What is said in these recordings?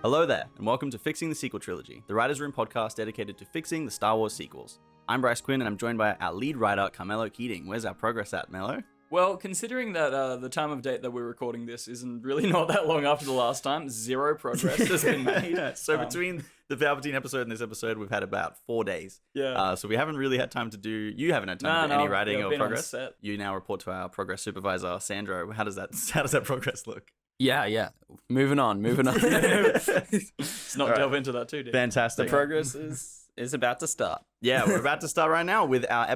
Hello there, and welcome to Fixing the Sequel Trilogy, the Writers' Room podcast dedicated to fixing the Star Wars sequels. I'm Bryce Quinn, and I'm joined by our lead writer, Carmelo Keating. Where's our progress at, Mello? Well, considering that the time of date that we're recording this isn't really not that long after the last time, zero progress has been made. So between the Palpatine episode and this episode, we've had about 4 days. Yeah. So we haven't really had time to do... You haven't had time to do any writing or progress. On set. You now report to our progress supervisor, Sandro. How does that progress look? Yeah. Moving on. Let's not delve into that too deep. Fantastic. The progress is about to start. Yeah, we're about to start right now with our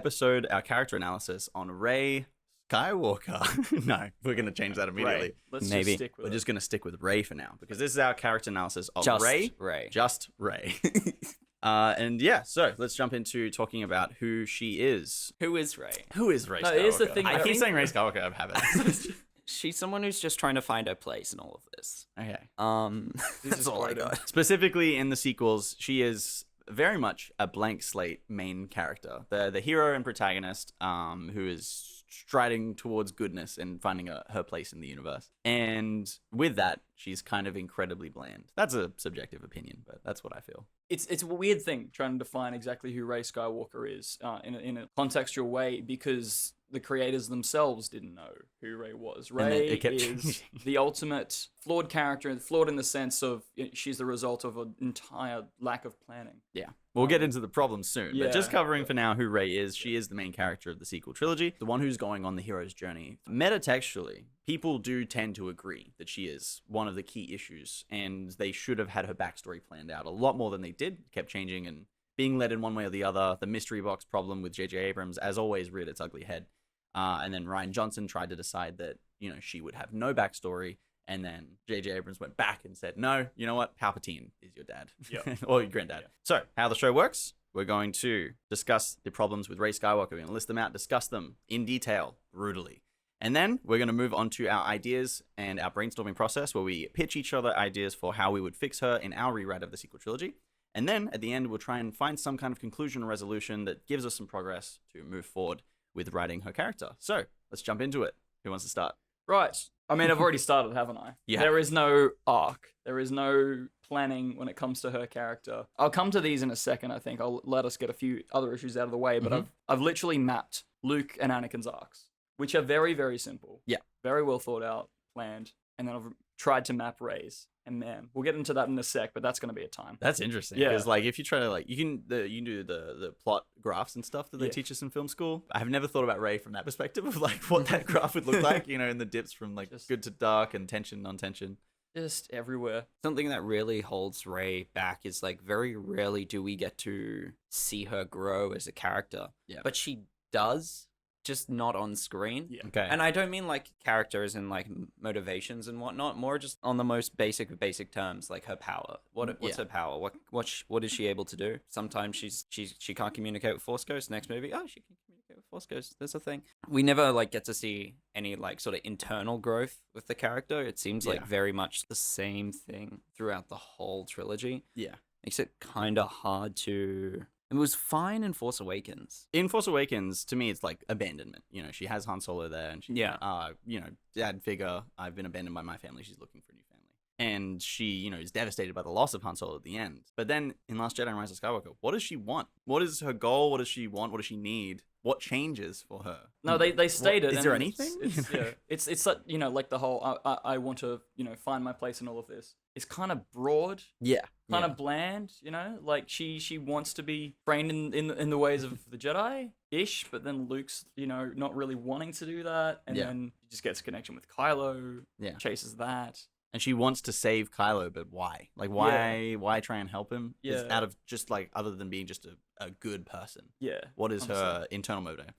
character analysis on Rey Skywalker. No, we're going to change that immediately. Let's Maybe. just stick with We're it. just going to stick with Rey for now, because this is our character analysis of Just Rey. Rey. Just Rey. And yeah, so let's jump into talking about who she is. Who is Rey? Who is Rey No, Skywalker? here's the thing, I I keep think- saying Rey Skywalker, I have it. She's someone who's just trying to find her place in all of this. Okay. That's is all I quoted. got. Specifically in the sequels, she is very much a blank slate main character. The hero and protagonist who is striding towards goodness and finding her place in the universe. And with that, she's kind of incredibly bland. That's a subjective opinion, but that's what I feel. It's a weird thing trying to define exactly who Rey Skywalker is in a contextual way, because the creators themselves didn't know who Rey was. And then Rey it kept is changing. the ultimate flawed character, flawed in the sense of she's the result of an entire lack of planning. Yeah. We'll get into the problems soon. But just Yeah. covering for now who Rey is, she is the main character of the sequel trilogy, the one who's going on the hero's journey. Metatextually, people do tend to agree that she is one of the key issues, and they should have had her backstory planned out a lot more than they did. Kept changing and being led in one way or the other. The mystery box problem with J.J. Abrams, as always, reared its ugly head. And then Rian Johnson tried to decide that, she would have no backstory. And then J.J. Abrams went back and said, no, you know what? Palpatine is your dad. Yep. Or your granddad. Yep. So, how the show works, we're going to discuss the problems with Rey Skywalker. We're going to list them out, discuss them in detail, brutally. And then we're going to move on to our ideas and our brainstorming process, where we pitch each other ideas for how we would fix her in our rewrite of the sequel trilogy. And then at the end, we'll try and find some kind of conclusion or resolution that gives us some progress to move forward with writing her character. So, let's jump into it. Who wants to start? Right. I mean, I've already started, haven't I? Yeah. There is no arc. There is no planning when it comes to her character. I'll come to these in a second, I think. I'll let us get a few other issues out of the way, but I've literally mapped Luke and Anakin's arcs, which are very, very simple. Yeah. Very well thought out, planned. And then I've tried to map Rey's. And man, we'll get into that in a sec, but that's going to be a time. That's interesting. Yeah. Because if you try to you can do the plot graphs and stuff that they teach us in film school. I've never thought about Rey from that perspective of what that graph would look like, in the dips from Just- good to dark and tension, non-tension. Just everywhere. Something that really holds Rey back is very rarely do we get to see her grow as a character. Yeah. But she does, just not on screen. Yeah. Okay. And I don't mean characters and motivations and whatnot, more just on the most basic terms, like her power. What's her power? What is she able to do? Sometimes she can't communicate with Force Ghosts. Next movie, she can communicate with Force Ghosts. There's a thing. We never get to see any sort of internal growth with the character. It seems very much the same thing throughout the whole trilogy. Yeah. Makes it kind of hard to. It was fine in Force Awakens. In Force Awakens, to me, it's abandonment. She has Han Solo there, and she, dad figure, I've been abandoned by my family. She's looking for a new family. And she, is devastated by the loss of Han Solo at the end. But then in Last Jedi and Rise of Skywalker, what does she want? What is her goal? What does she want? What does she need? What changes for her? No, they stated. Is there and anything? It's like the whole I want to find my place in all of this. It's kind of broad, Yeah. kind of bland. She wants to be trained in the ways of the Jedi ish, but then Luke's not really wanting to do that, and then he just gets a connection with Kylo. Yeah. Chases that. And she wants to save Kylo, but why? Why try and help him? It's Yeah. out of just other than being just a good person. Yeah. What is her 100%. internal motive?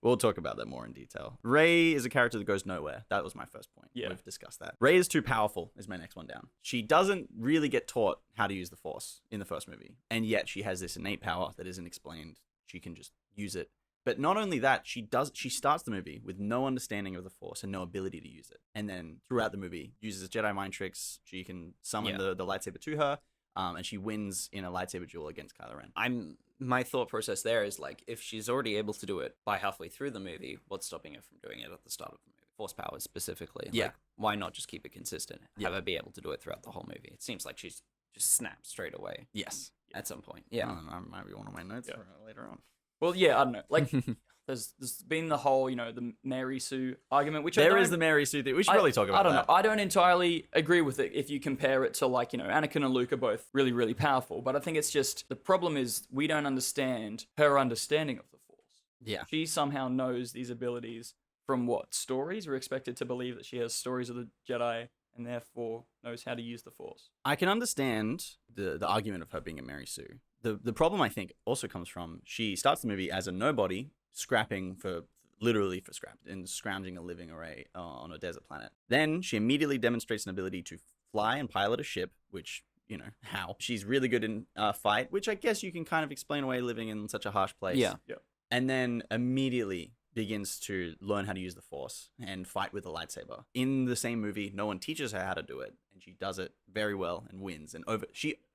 We'll talk about that more in detail. Rey is a character that goes nowhere. That was my first point. Yeah. We've discussed that. Rey is too powerful is my next one down. She doesn't really get taught how to use the Force in the first movie. And yet she has this innate power that isn't explained. She can just use it. But not only that, she starts the movie with no understanding of the Force and no ability to use it. And then throughout the movie, uses Jedi mind tricks. She can summon the lightsaber to her. And she wins in a lightsaber duel against Kylo Ren. My thought process there is if she's already able to do it by halfway through the movie, what's stopping her from doing it at the start of the movie? force powers specifically. Yeah. Like, why not just keep it consistent? Yeah. Have her be able to do it throughout the whole movie. It seems like she's just snapped straight away Yes. at some point. Yeah. That might be one of my notes Yeah. for later on. Well, yeah, I don't know. Like, there's been the whole, the Mary Sue argument, which There is the Mary Sue thing. We should really talk about I don't that. know. I don't entirely agree with it if you compare it to, like, Anakin and Luke are both really, really powerful. But I think it's just the problem is we don't understand her understanding of the Force. Yeah. She somehow knows these abilities from what? Stories? We're expected to believe that she has stories of the Jedi and therefore knows how to use the Force. I can understand the argument of her being a Mary Sue. The problem, I think, also comes from she starts the movie as a nobody, scrapping for scrap and scrounging a living array on a desert planet. Then she immediately demonstrates an ability to fly and pilot a ship, which, how. She's really good in fight, which I guess you can kind of explain away living in such a harsh place. Yeah. And then immediately begins to learn how to use the Force and fight with a lightsaber. In the same movie, no one teaches her how to do it, and she does it very well and wins.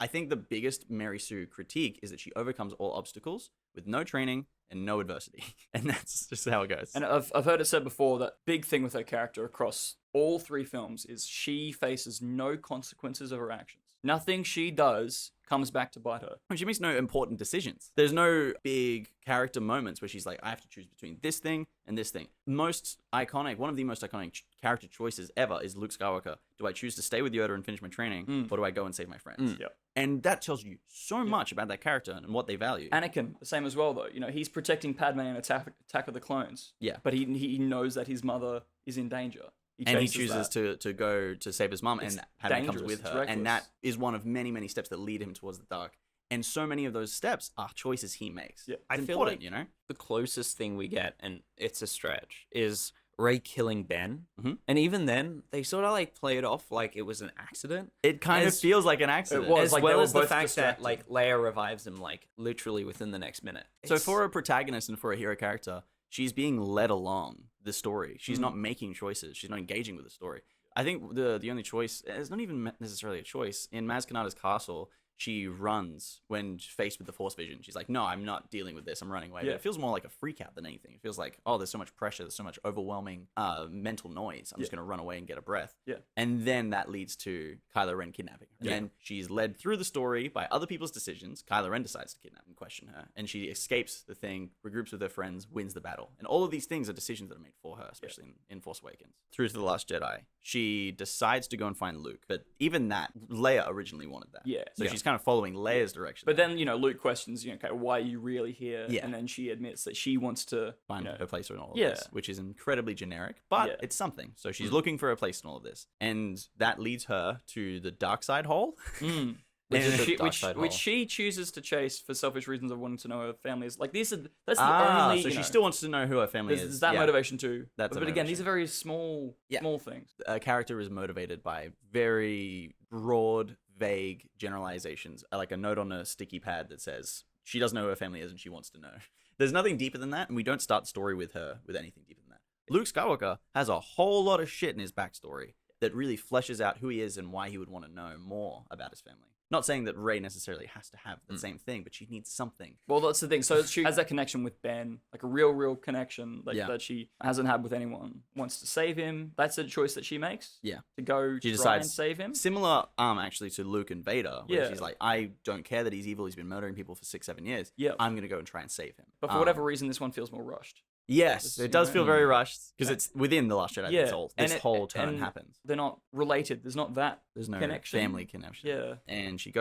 I think the biggest Mary Sue critique is that she overcomes all obstacles with no training and no adversity, and that's just how it goes. And I've heard it said before that big thing with her character across all 3 films is she faces no consequences of her actions. Nothing she does comes back to bite her. She makes no important decisions. There's no big character moments where she's like, I have to choose between this thing and this thing. One of the most iconic character choices ever is Luke Skywalker. Do I choose to stay with Yoda and finish my training, or do I go and save my friends? Yep. And that tells you so much about that character and what they value. Anakin, the same as well, though. He's protecting Padme in Attack of the Clones. Yeah. But he knows that his mother is in danger. He chases chooses to go to save his mum, and Padme comes dangerous, with it's her. reckless. And that is one of many, many steps that lead him towards the dark. And so many of those steps are choices he makes. Yeah. It's I feel important, like the closest thing we get, and it's a stretch, is Rey killing Ben. Mhm. And even then, they sort of like play it off like it was an accident. It kind of As- feels like an accident. It was. As like they well were as the both fact distracted. that like Leia revives him like literally within the next minute. So for a protagonist and for a hero character, she's being led along the story. She's Mm. not making choices. She's not engaging with the story. I think the only choice, it's not even necessarily a choice. In Maz Kanata's castle, she runs when faced with the Force vision. She's like, no, I'm not dealing with this. I'm running away. Yeah. But it feels more like a freak out than anything. It feels like, oh, there's so much pressure. There's so much overwhelming mental noise. I'm just going to run away and get a breath. Yeah. And then that leads to Kylo Ren kidnapping her. And Yeah. then she's led through the story by other people's decisions. Kylo Ren decides to kidnap and question her. And she escapes the thing, regroups with her friends, wins the battle. And all of these things are decisions that are made for her, especially in Force Awakens. Through to The Last Jedi, she decides to go and find Luke. But even that, Leia originally wanted that. Yeah. So Yeah. she's kind of following Leia's direction. But then, Luke questions, okay, why are you really here? Yeah. And then she admits that she wants to Find her place in all of Yeah. this, which is incredibly generic, but Yeah. it's something. So she's looking for a place in all of this. And that leads her to the dark side hole. Mm. Which And- is the She, dark which, side which hole. she chooses to chase for selfish reasons of wanting to know her family is. Like, that's the only. So she still wants to know who her family there's is. that Yeah. motivation too. That's a but again, these motivation. are very small, Yeah. small things. A character is motivated by very broad, vague generalizations, like a note on a sticky pad that says she doesn't know who her family is and she wants to know. There's nothing deeper than that, and we don't start the story with her with anything deeper than that. Luke Skywalker has a whole lot of shit in his backstory that really fleshes out who he is and why he would want to know more about his family. Not saying that Rey necessarily has to have the same thing, but she needs something. Well, that's the thing. So she has that connection with Ben, like a real connection, like Yeah. that she hasn't had with anyone. Wants to save him. That's a choice that she makes. Yeah. To go She try decides and save him. Similar, actually, to Luke and Vader, where Yeah. she's like, I don't care that he's evil. He's been murdering people for 6-7 years. Yeah. I'm gonna go and try and save him. But for whatever reason, this one feels more rushed. Yes, It's, it does feel very rushed because Yeah. it's within the Last Jedi. Yeah, This and whole turn and happens. They're not related. There's not that. There's no connection. family connection. Yeah. And she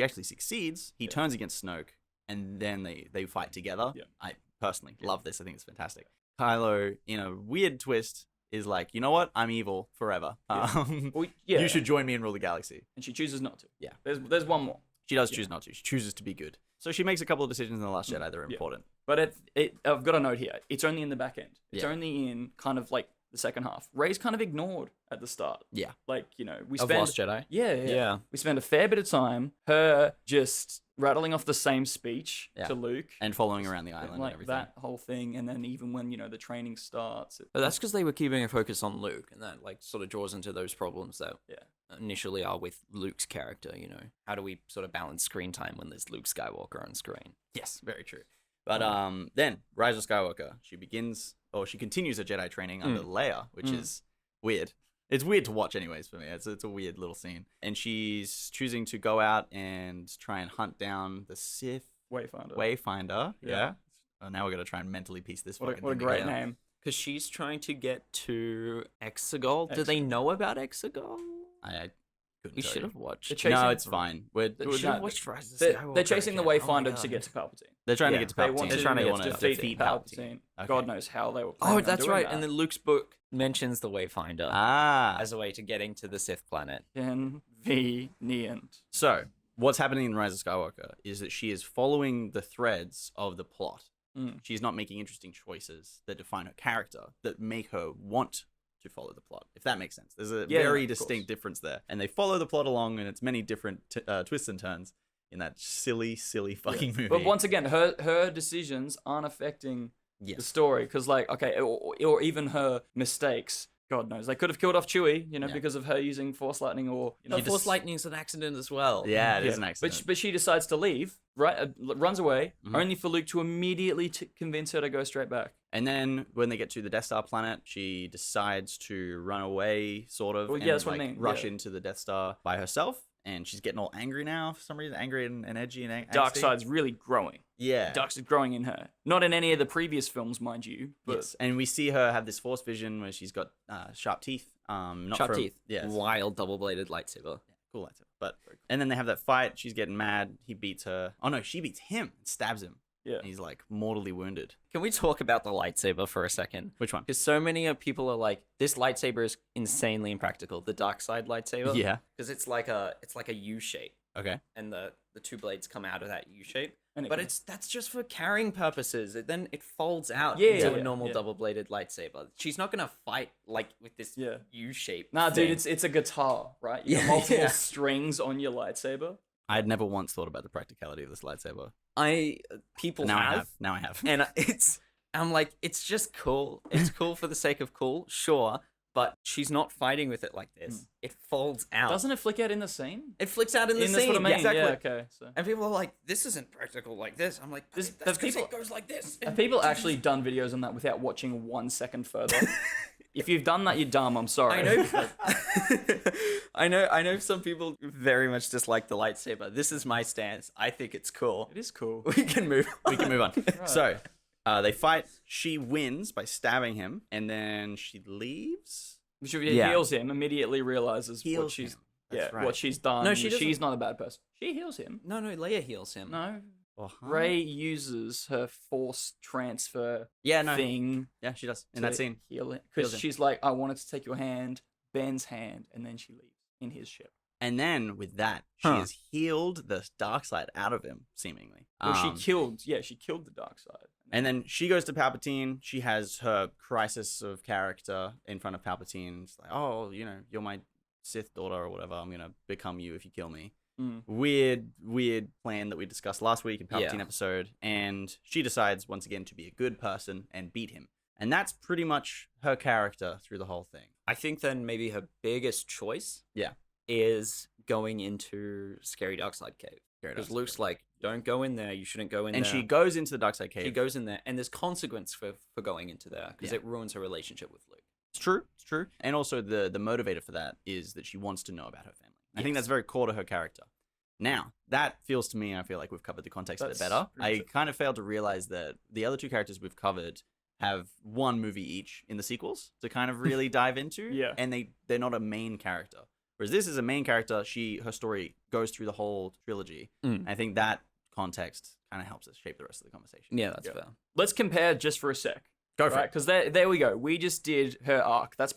actually succeeds. He turns against Snoke, and then they fight together. Yeah. I personally love this. I think it's fantastic. Kylo, in a weird twist, is like, you know what? I'm evil forever. Yeah. Well, yeah. You should join me and rule the galaxy. And she chooses not to. Yeah. There's one more. She does choose not to. She chooses to be good. So she makes a couple of decisions in The Last Jedi that are Yeah. important. But I've got a note here. It's only in the back end. It's Yeah. only in kind of like the second half. Rey's kind of ignored at the start. Yeah. Like, we Of spend Lost Jedi. Yeah. We spend a fair bit of time her just rattling off the same speech Yeah. to Luke. And following around the island and like everything. that whole thing, and then even when the training starts, But that's because they were keeping a focus on Luke, and that like sort of draws into those problems that Yeah. initially are with Luke's character. How do we sort of balance screen time when there's Luke Skywalker on screen? Yes, very true. But then Rise of Skywalker, she continues her Jedi training under Leia, which is weird. It's weird to watch anyways for me. It's a weird little scene. And she's choosing to go out and try and hunt down the Sith Wayfinder. Yeah. Oh, now we're going to try and mentally piece this. What a great name. Because she's trying to get to Exegol. Do they know about Exegol? I couldn't You tell should you. have watched. No, it's fine. Should have watched Rise of Skywalker. They're chasing the again. Wayfinder Oh my to God. get to Palpatine. They're trying to Yeah, get to They Palpatine. want They're trying to to get defeat Palpatine. Okay. God knows how they were. Oh, planning on that's doing right. that. And then Luke's book mentions the Wayfinder Ah. as a way to getting to the Sith planet. Convenient. So, what's happening in Rise of Skywalker is that she is following the threads of the plot. She's not making interesting choices that define her character, that make her want to follow the plot, if that makes sense. There's a very distinct difference there. And they follow the plot along, and it's many different twists and turns in that silly fucking movie. But once again, her decisions aren't affecting the story. Because, like, okay, or even her mistakes. God knows. They could have killed off Chewie, because of her using Force Lightning or... Force Lightning's an accident as well. Yeah, it is an accident. But she decides to leave, right? Runs away, only for Luke to immediately convince her to go straight back. And then when they get to the Death Star planet, she decides to run away, sort of, Well, and yeah, that's what I mean. rush into the Death Star by herself. And she's getting all angry now for some reason, angry and edgy and angsty. Darkseid's really growing. Yeah. Darkseid's growing in her. Not in any of the previous films, mind you. But Yes, and we see her have this Force vision where she's got sharp teeth. Sharp teeth. Yes. Wild double-bladed lightsaber. Cool lightsaber. But and then they have that fight. She's getting mad. He beats her. Oh no, she beats him. And stabs him. Yeah. And he's like mortally wounded. Can we talk about the lightsaber for a second? Which one? Because so many people are like, this lightsaber is insanely impractical. The dark side lightsaber. Yeah. Because it's like a U shape, Okay. and the two blades come out of that U shape. And But that's just for carrying purposes. Then it folds out Yeah, into yeah, a normal yeah. double-bladed lightsaber. She's not gonna fight like with this U shape. Nah, thing. dude, it's a guitar, right? You got multiple Yeah. strings on your lightsaber. I had never once thought about the practicality of this lightsaber. People Now have. I have. Now I have. And I'm like, it's just cool. It's cool for the sake of cool, sure. But she's not fighting with it like this. It folds out. Doesn't it flick out in the scene? It flicks out in the That's scene. what I mean. Exactly. Yeah, okay. So. And people are like, this isn't practical like this. I'm like, This- that's because people- it goes like this. Have people actually done videos on that without watching 1 second further? If you've done that, you're dumb. I'm sorry. I know. I know some people very much dislike the lightsaber. This is my stance. I think it's cool. It is cool. We can move on. We can move on. So, they fight. She wins by stabbing him, and then she leaves. She Yeah. heals him, immediately realizes what Heals she's him. That's right. what she's done. No, she she's not a bad person. She heals him. No, Leia heals him. No. Uh-huh. Rey uses her force transfer Yeah, no. thing Yeah, she does in to that scene. heal it. Heals Because him. she's like, I wanted to take your hand, Ben's hand, and then she leaves in his ship. And then with that, she has healed the dark side out of him, seemingly. Well, she killed the dark side. And then she goes to Palpatine. She has her crisis of character in front of Palpatine. It's like, oh, you're my Sith daughter or whatever. I'm going to become you if you kill me. Weird plan that we discussed last week in Palpatine episode. And she decides once again to be a good person and beat him. And that's pretty much her character through the whole thing. I think then maybe her biggest choice Yeah. is going into Scary Darkside Cave. Because Luke's like, don't go in there. You shouldn't go in And there. she goes into the dark side cave. She goes in there, and there's consequence for going into there because Yeah. it ruins her relationship with Luke. It's true. And also the motivator for that is that she wants to know about her family. I think Yes. that's very core to her character. Now, that feels to me, I feel like we've covered the context of it That's better. pretty I kind of failed to realize that the other two characters we've covered have one movie each in the sequels to kind of really dive into. Yeah. And they're not a main character. Whereas this is a main character. Her story goes through the whole trilogy. I think that context kind of helps us shape the rest of the conversation. Yeah, that's fair. Let's compare just for a sec. Go for it. Because there we go. We just did her arc. That's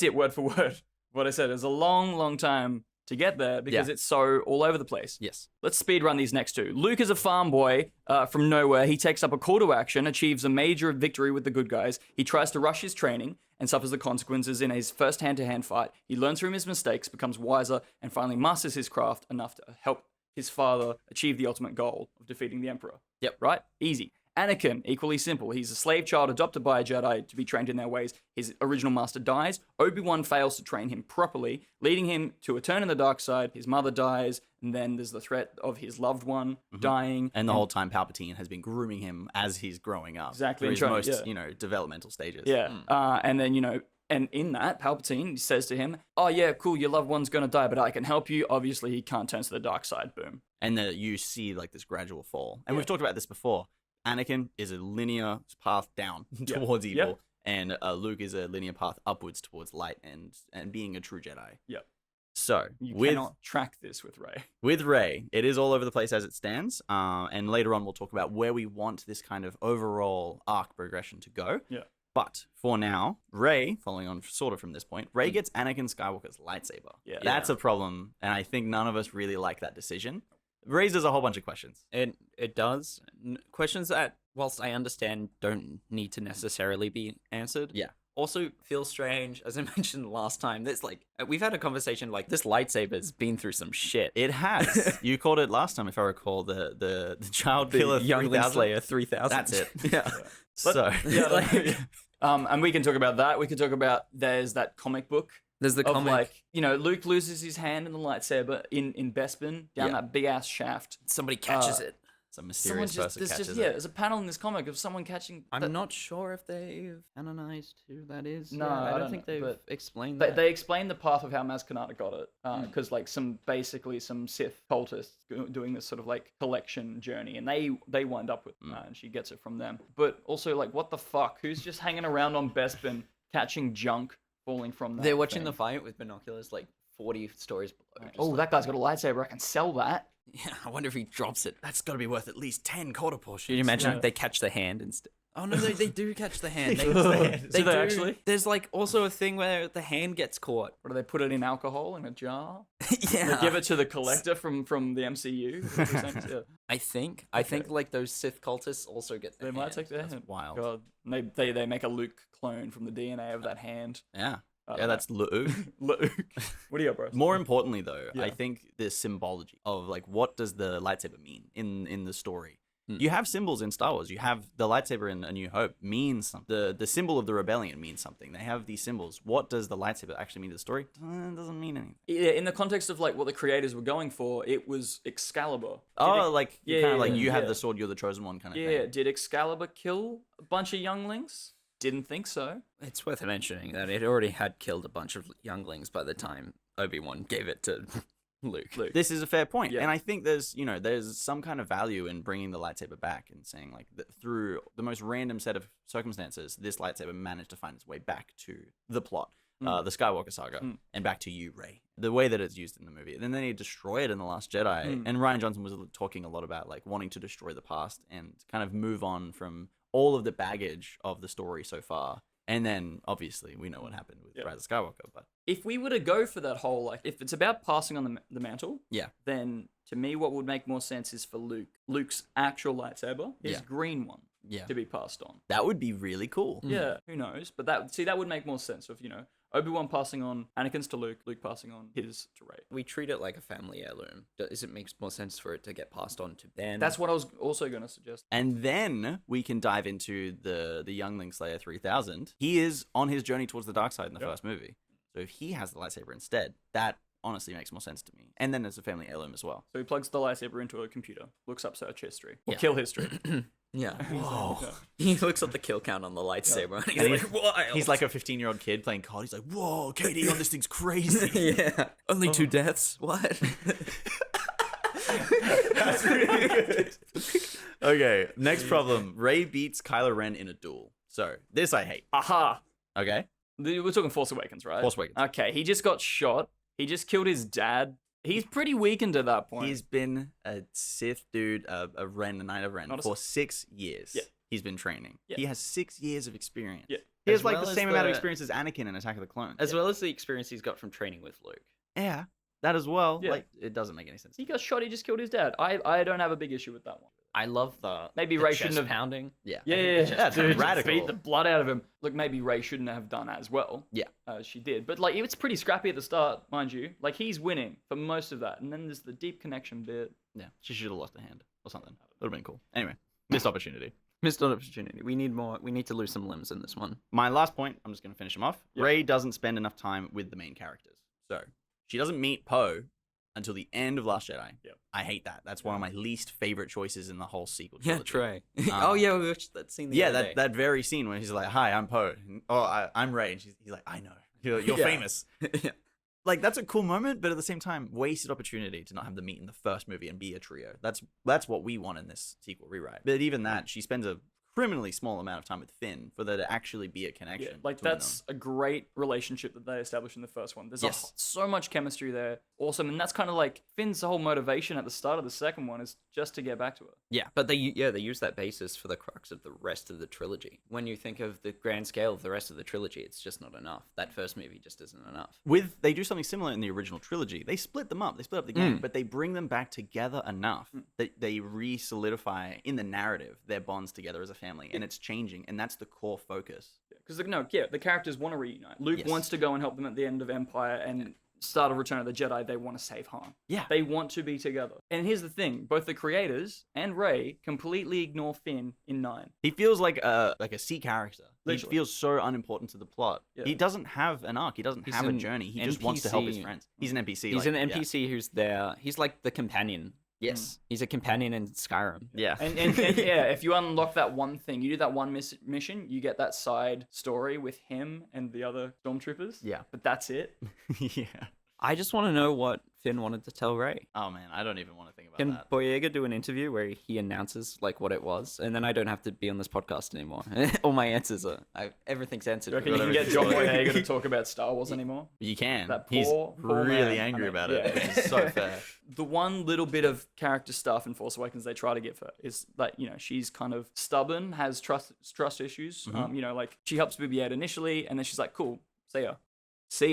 it, word for word. What I said is a long, long time to get there because it's so all over the place. Yes. Let's speed run these next two. Luke is a farm boy from nowhere. He takes up a call to action, achieves a major victory with the good guys. He tries to rush his training and suffers the consequences in his first hand-to-hand fight. He learns from his mistakes, becomes wiser, and finally masters his craft enough to help his father achieve the ultimate goal of defeating the Emperor. Yep. Right? Easy. Anakin, equally simple. He's a slave child adopted by a Jedi to be trained in their ways. His original master dies. Obi-Wan fails to train him properly, leading him to a turn in the dark side. His mother dies, and then there's the threat of his loved one dying. And the whole time, Palpatine has been grooming him as he's growing up. Exactly. Through his most, developmental stages. Yeah. And then, and in that, Palpatine says to him, oh, yeah, cool, your loved one's going to die, but I can help you. Obviously, he can't turn to the dark side. Boom. And you see, like, this gradual fall. And we've talked about this before. Anakin is a linear path down towards evil. And Luke is a linear path upwards towards light and being a true Jedi. Yep. So, you cannot track this with Rey. With Rey, it is all over the place as it stands. And later on, we'll talk about where we want this kind of overall arc progression to go. Yeah. But for now, Rey, following on sort of from this point, Rey gets Anakin Skywalker's lightsaber. Yeah. That's a problem, and I think none of us really like that decision. Raises a whole bunch of questions. It does. Questions that, whilst I understand, don't need to necessarily be answered. Yeah. Also feel strange, as I mentioned last time. There's like, we've had a conversation like this lightsaber's been through some shit. It has. You called it last time, if I recall, the child killer Youngling 3000. Slayer 3000. That's it. Yeah. So And we can talk about that. We could talk about there's that comic book. There's the of comic. like, Luke loses his hand in the lightsaber in Bespin down that big ass shaft. Somebody catches it. Some mysterious person catches it. There's a panel in this comic of someone catching. I'm not sure if they've canonized who that is. No, I I don't think know, they've but explained that. They explain the path of how Maz Kanata got it, because like some Sith cultists doing this sort of like collection journey, and they wind up with and she gets it from them. But also like, what the fuck? Who's just hanging around on Bespin catching junk falling from that? They're watching thing? the fight with binoculars like 40 stories below. Oh, that guy's got a lightsaber. I can sell that. Yeah, I wonder if he drops it. That's got to be worth at least 10 quarter portions. Can you imagine if they catch the hand instead? Oh no, they do catch the hand. Do they actually? There's like also a thing where the hand gets caught. Or do they put it in alcohol in a jar? Yeah. They give it to the collector from the MCU. Yeah. I think like those Sith cultists also get They might take their hand. wild. God, they make a Luke clone from the DNA of that hand. Yeah. I don't Yeah, know. that's Luke. Luke. What do you got, bro? More importantly, though, Yeah. I think the symbology of like what does the lightsaber mean in the story. You have symbols in Star Wars. You have the lightsaber in A New Hope means something. The symbol of the rebellion means something. They have these symbols. What does the lightsaber actually mean to the story? It doesn't mean anything. Yeah, in the context of like what the creators were going for, it was Excalibur. Like Yeah, kind of like yeah, you have yeah. the sword, you're the chosen one kind of Yeah, thing. did Excalibur kill a bunch of younglings? Didn't think so. It's worth mentioning that it already had killed a bunch of younglings by the time Obi-Wan gave it to Luke. This is a fair point, Yeah. and I think there's some kind of value in bringing the lightsaber back and saying like that through the most random set of circumstances, this lightsaber managed to find its way back to the plot, the Skywalker saga, and back to you, Rey. The way that it's used in the movie, and then they destroy it in The Last Jedi, and Rian Johnson was talking a lot about like wanting to destroy the past and kind of move on from all of the baggage of the story so far. And then, obviously, we know what happened with Rise of Skywalker. But If we were to go for that whole, like, if it's about passing on the mantle, yeah, then to me, what would make more sense is for Luke's actual lightsaber, his Yeah. green one, yeah, to be passed on. that would be really cool. Yeah, who knows? But that would make more sense of, Obi-Wan passing on Anakin's to Luke, Luke passing on his to Rey. We treat it like a family heirloom. Does it make more sense for it to get passed on to Ben? That's what I was also going to suggest. And then we can dive into the Youngling Slayer 3000. He is on his journey towards the dark side in the first movie. So if he has the lightsaber instead, that honestly makes more sense to me. And then it's a family heirloom as well. So he plugs the lightsaber into a computer, looks up search history, or Yeah. kill history. Yeah. Whoa. He looks at the kill count on the lightsaber and he's And like, wild. He's like a 15-year-old kid playing COD. He's like, whoa, KD on this thing's crazy. yeah. Only 2 deaths? What? That's really good. Okay, next problem. Rey beats Kylo Ren in a duel. So this I hate. Aha! Okay. We're talking Force Awakens, right? Force Awakens. Okay, he just got shot. He just killed his dad. He's pretty weakened at that point. He's been a Sith dude, a Ren, a Knight of Ren, Not a for 6 years. Yeah. He's been training. Yeah. He has 6 years of experience. Yeah. He has As like well the as same amount of the- experience as Anakin in Attack of the Clones. As well as the experience he's got from training with Luke. Yeah, that as well. Yeah. Like, it doesn't make any sense. He got shot. He just killed his dad. I don't have a big issue with that one. I love the Maybe the Rey chest shouldn't have- pounding. Yeah. Yeah, That's dude, radical. beat the blood out of him. Look, maybe Rey shouldn't have done that as well. Yeah. She did, but like it's pretty scrappy at the start, mind you. Like he's winning for most of that, and then there's the deep connection bit. Yeah, she should have lost a hand or something. Would have been cool. Anyway, missed opportunity. Missed an opportunity. We need more. We need to lose some limbs in this one. My last point, I'm just going to finish him off. Yep. Rey doesn't spend enough time with the main characters. So she doesn't meet Poe until the end of Last Jedi. Yep. I hate that. That's one of my least favorite choices in the whole sequel Yeah, trilogy. Trey. Oh yeah, we watched that scene. The other day. that very scene where he's like, "Hi, I'm Poe." I'm Rey. And he's like, "I know. You're Yeah. famous." Yeah. Like, that's a cool moment, but at the same time, wasted opportunity to not have them meet in the first movie and be a trio. That's what we want in this sequel rewrite. But even that, she spends a criminally small amount of time with Finn for there to actually be a connection. Yeah, like between that's a great relationship that they established in the first one. There's Yes. so much chemistry there. Awesome. And that's kind of like Finn's whole motivation at the start of the second one is just to get back to her. Yeah, but they use that basis for the crux of the rest of the trilogy. When you think of the grand scale of the rest of the trilogy, it's just not enough. That first movie just isn't enough. They do something similar in the original trilogy. They split them up. They split up the gang, but they bring them back together enough that they re-solidify in the narrative their bonds together as a family, and it's changing, and that's the core focus. Because the characters want to reunite. Luke Yes. wants to go and help them at the end of Empire, and start of Return of the Jedi, they want to save Han. Yeah. They want to be together. And here's the thing, both the creators and Rey completely ignore Finn in 9. He feels like a C character. Literally. He feels so unimportant to the plot. Yeah. He doesn't have an arc. He doesn't He's have a an journey. He just wants to help his NPC. friends. He's an NPC. He's like, an NPC who's there. He's like the companion. Yes. He's a companion in Skyrim. Yeah. And yeah, if you unlock that one thing, you do that one mission, you get that side story with him and the other stormtroopers. Yeah. But that's it. Yeah. I just want to know what Finn wanted to tell Rey. Oh man, I don't even want to think about Can that. Boyega do an interview where he announces like what it was, and then I don't have to be on this podcast anymore? All my answers are everything's answered. You reckon you can get John Boyega to talk about Star Wars anymore? You can. That He's poor really man. angry I mean, about it, yeah. which is so fair. The one little bit of character stuff in Force Awakens they try to give her is like, she's kind of stubborn, has trust issues. Like she helps BB-8 initially, and then she's like, cool, see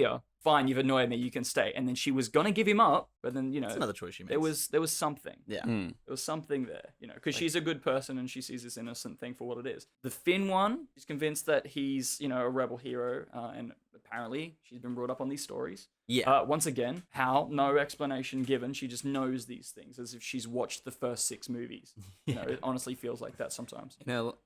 ya. Fine, you've annoyed me, you can stay. And then she was gonna give him up, but then, It's another choice she makes. there was something. Yeah. There was something there, because she's a good person and she sees this innocent thing for what it is. The Finn one, she's convinced that he's, a rebel hero, and apparently she's been brought up on these stories. Yeah. Once again, how? No explanation given. She just knows these things as if she's watched the first 6 movies. It honestly feels like that sometimes.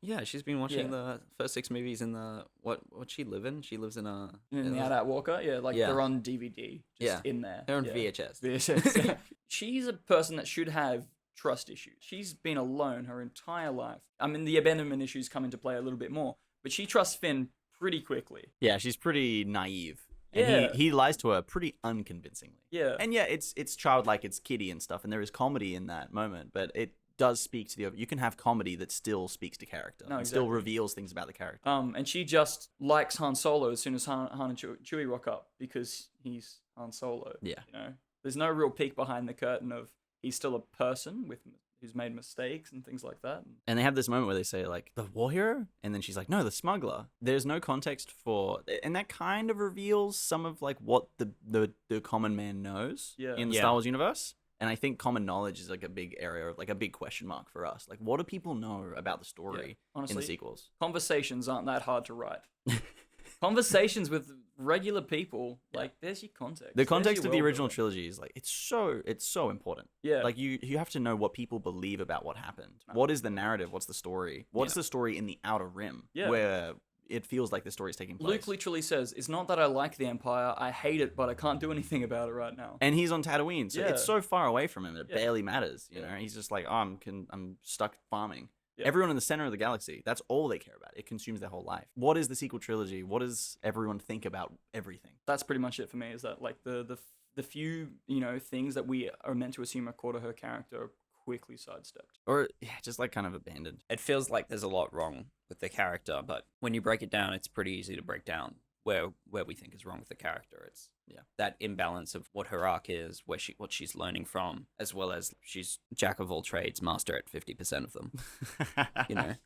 Yeah, she's been watching Yeah. the first 6 movies in the what she live in? She lives in a In the Out Walker, Yeah. they're on DVD, just Yeah. in there. they're on Yeah. VHS. VHS. She's a person that should have trust issues. She's been alone her entire life. I mean, the abandonment issues come into play a little bit more, but she trusts Finn pretty quickly. Yeah, she's pretty naive. And Yeah. he lies to her pretty unconvincingly. Yeah. And yeah, it's childlike, it's kiddie and stuff, and there is comedy in that moment, but it does speak to you can have comedy that still speaks to character. No, and still exactly. reveals things about the character. And she just likes Han Solo as soon as Han and Chewie rock up because he's Han Solo. Yeah. There's no real peek behind the curtain of he's still a person who's made mistakes and things like that. And they have this moment where they say, like, the war hero? And then she's like, no, the smuggler. There's no context for... And that kind of reveals some of, like, what the common man knows in the Yeah. Star Wars universe. And I think common knowledge is, like, a big area, like, a big question mark for us. Like, what do people know about the story in Honestly, the sequels? conversations aren't that hard to write. Conversations with regular people, like, there's your context. The There's context your of the world original building. trilogy is, like, it's so important. Yeah. Like, you have to know what people believe about what happened. What is the narrative? What's the story? What's the story in the Outer Rim? Yeah. Where it feels like the story is taking place. Luke literally says, it's not that I like the Empire, I hate it, but I can't do anything about it right now. And he's on Tatooine, so Yeah. it's so far away from him, it Yeah. barely matters. You Yeah. know, he's just like, oh, I'm stuck farming. Yeah. Everyone in the center of the galaxy, that's all they care about. It consumes their whole life. What is the sequel trilogy? What does everyone think about everything? That's pretty much it for me, is that, like, the few, things that we are meant to assume are core to her character are quickly sidestepped. Or, yeah, just like kind of abandoned. It feels like there's a lot wrong with the character, but when you break it down, it's pretty easy to break down where we think is wrong with the character. It's that imbalance of what her arc is, what she's learning from, as well as she's jack of all trades, master at 50% of them.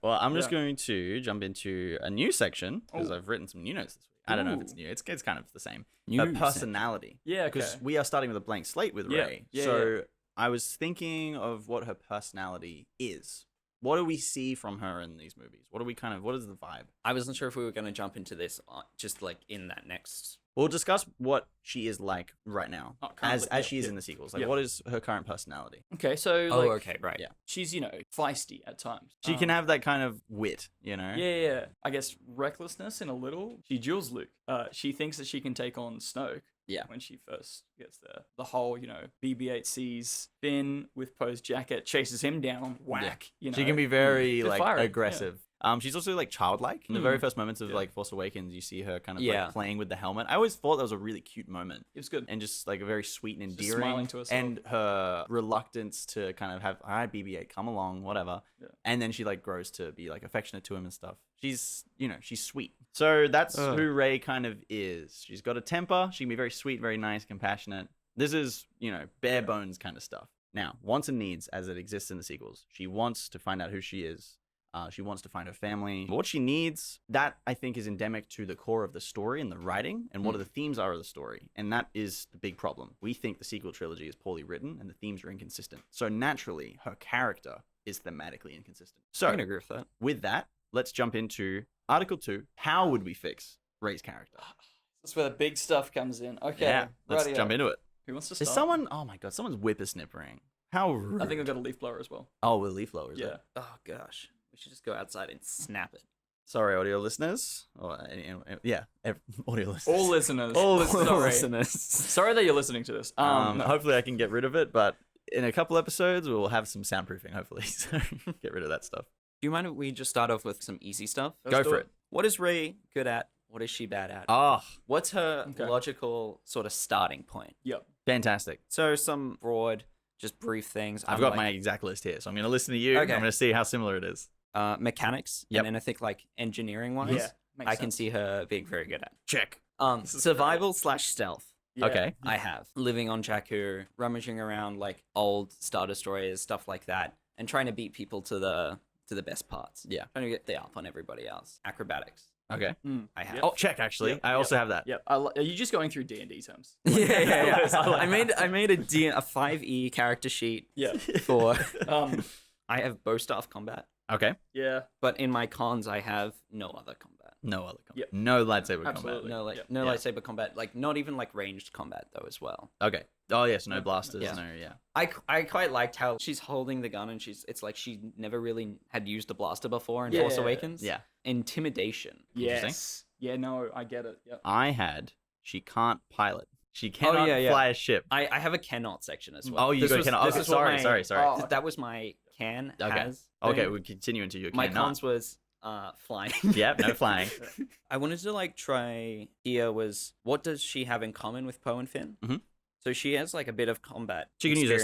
Well, I'm just Yeah. going to jump into a new section because Oh. I've written some new notes this week. I don't know if Ooh. it's new. It's kind of the same. New Personality. Yeah, Because okay. we are starting with a blank slate with Yeah, Rey. yeah, So I was thinking of what her personality is. What do we see from her in these movies? What is the vibe? I wasn't sure if we were going to jump into this just like in that next We'll discuss what she is like right now, currently, as she is in the sequels. Like, what is her current personality? Okay, so Oh, like, okay, right. Yeah. she's feisty at times. She can have that kind of wit, you know? Yeah. I guess recklessness in a little. She duels Luke. She thinks that she can take on Snoke. Yeah. When she first gets there, the whole BB-8 sees Finn with Poe's jacket, chases him down, whack. She can be very Bit like fiery, aggressive. She's also like childlike. In the very first moments of like Force Awakens, you see her kind of like playing with the helmet. I always thought that was a really cute moment. It was good. And just like a very sweet and endearing. Smiling to herself. And her reluctance to kind of have, all right, BB-8, come along, whatever. Yeah. And then she like grows to be like affectionate to him and stuff. She's, she's sweet. So that's who Rey kind of is. She's got a temper. She can be very sweet, very nice, compassionate. This is, bare bones kind of stuff. Now, wants and needs as it exists in the sequels. She wants to find out who she is. She wants to find her family. What she needs, that I think is endemic to the core of the story and the writing and what are the themes are of the story. And that is the big problem. We think the sequel trilogy is poorly written and the themes are inconsistent. So naturally, her character is thematically inconsistent. So I can agree with that. With that, let's jump into Article 2. How would we fix Rey's character? That's where the big stuff comes in. Okay. Yeah, let's jump into it. Who wants to start? Is someone, oh my God, someone's whippersnippering. How rude. I think I've got a leaf blower as well. Oh, with leaf blowers. Yeah. Oh, gosh. We should just go outside and snap it. Sorry, audio listeners. Audio listeners. All listeners. All Sorry. listeners. Sorry that you're listening to this. No. Hopefully I can get rid of it, but in a couple episodes we'll have some soundproofing, hopefully. So get rid of that stuff. Do you mind if we just start off with some easy stuff? Go for it. What is Rey good at? What is she bad at? What's her logical sort of starting point? Yep. Fantastic. So some broad, just brief things. I've got my exact list here, so I'm going to listen to you. Okay. I'm going to see how similar it is. Mechanics, and then I think like engineering wise, I can see her being very good at. Check. Survival/stealth. Yeah. Okay. I have living on Jakku, rummaging around like old Star Destroyers, stuff like that, and trying to beat people to the best parts. Yeah. Trying to get the up on everybody else. Acrobatics. Okay. I have. Oh, check actually. I also have that. Yep. Are you just going through D&D terms? Yeah. I made a 5e character sheet. Yeah. For I have bow staff combat. Okay. Yeah. But in my cons, I have no other combat. No other combat. Yep. No lightsaber Absolutely. combat. No lightsaber combat. Like not even like ranged combat though as well. Okay. Oh yes, no blasters. Yeah. No, I quite liked how she's holding the gun and it's like she never really had used a blaster before in Force Awakens. Yeah. Intimidation. Yes. Yeah. No, I get it. Yep. She can't pilot. She cannot fly a ship. I have a cannot section as well. Oh, you cannot. Okay, sorry. Oh, that was my can. Okay, we'll continue into your can. My cons was flying. Yep, no flying. I wanted to like try here was what does she have in common with Poe and Finn? Mm-hmm. So she has like a bit of combat. She can use her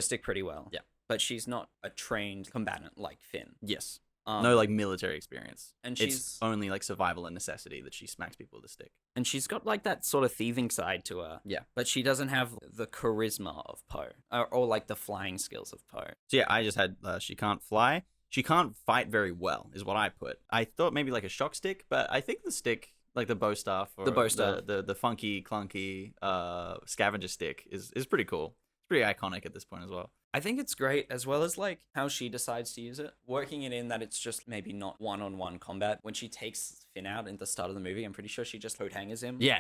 stick pretty well. Yeah. But she's not a trained combatant like Finn. Yes. No like military experience. And it's only like survival and necessity that she smacks people with a stick. And she's got like that sort of thieving side to her. Yeah. But she doesn't have the charisma of Poe or like the flying skills of Poe. So yeah, I just had she can't fly. She can't fight very well is what I put. I thought maybe like a shock stick, but I think the stick, like the bow staff or the funky clunky scavenger stick is pretty cool. It's pretty iconic at this point as well. I think it's great, as well as like how she decides to use it, working it in that it's just maybe not one-on-one combat. When she takes Finn out in the start of the movie, I'm pretty sure she just coat hangers him. Yeah,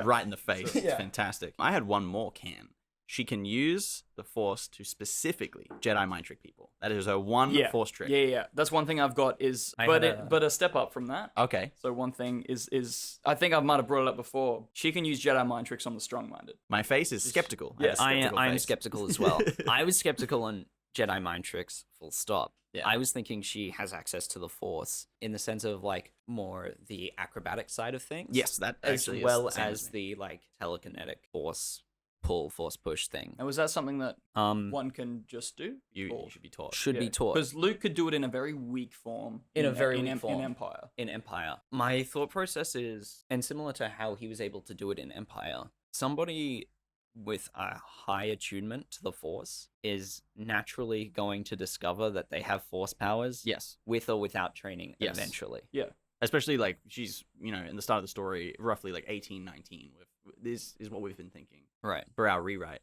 right in the face. It's fantastic. I had one more can. She can use the Force to specifically Jedi mind trick people. That is her one Force trick. Yeah. That's one thing I've got is, but a step up from that. Okay. So one thing is I think I might have brought it up before. She can use Jedi mind tricks on the strong-minded. My face is skeptical. Yes. I'm skeptical as well. I was skeptical on Jedi mind tricks, full stop. Yeah. I was thinking she has access to the Force in the sense of like more the acrobatic side of things. Yes, that actually as well as the like telekinetic Force pull, Force push thing. And was that something that one can just do? You should be taught. Should be taught. Because Luke could do it in a very weak form. In Empire. In Empire. My thought process is, and similar to how he was able to do it in Empire, somebody with a high attunement to the Force is naturally going to discover that they have Force powers. Yes. With or without training eventually. Yeah. Especially like she's, in the start of the story, roughly like 18, 19. This is what we've been thinking. Right. For our rewrite.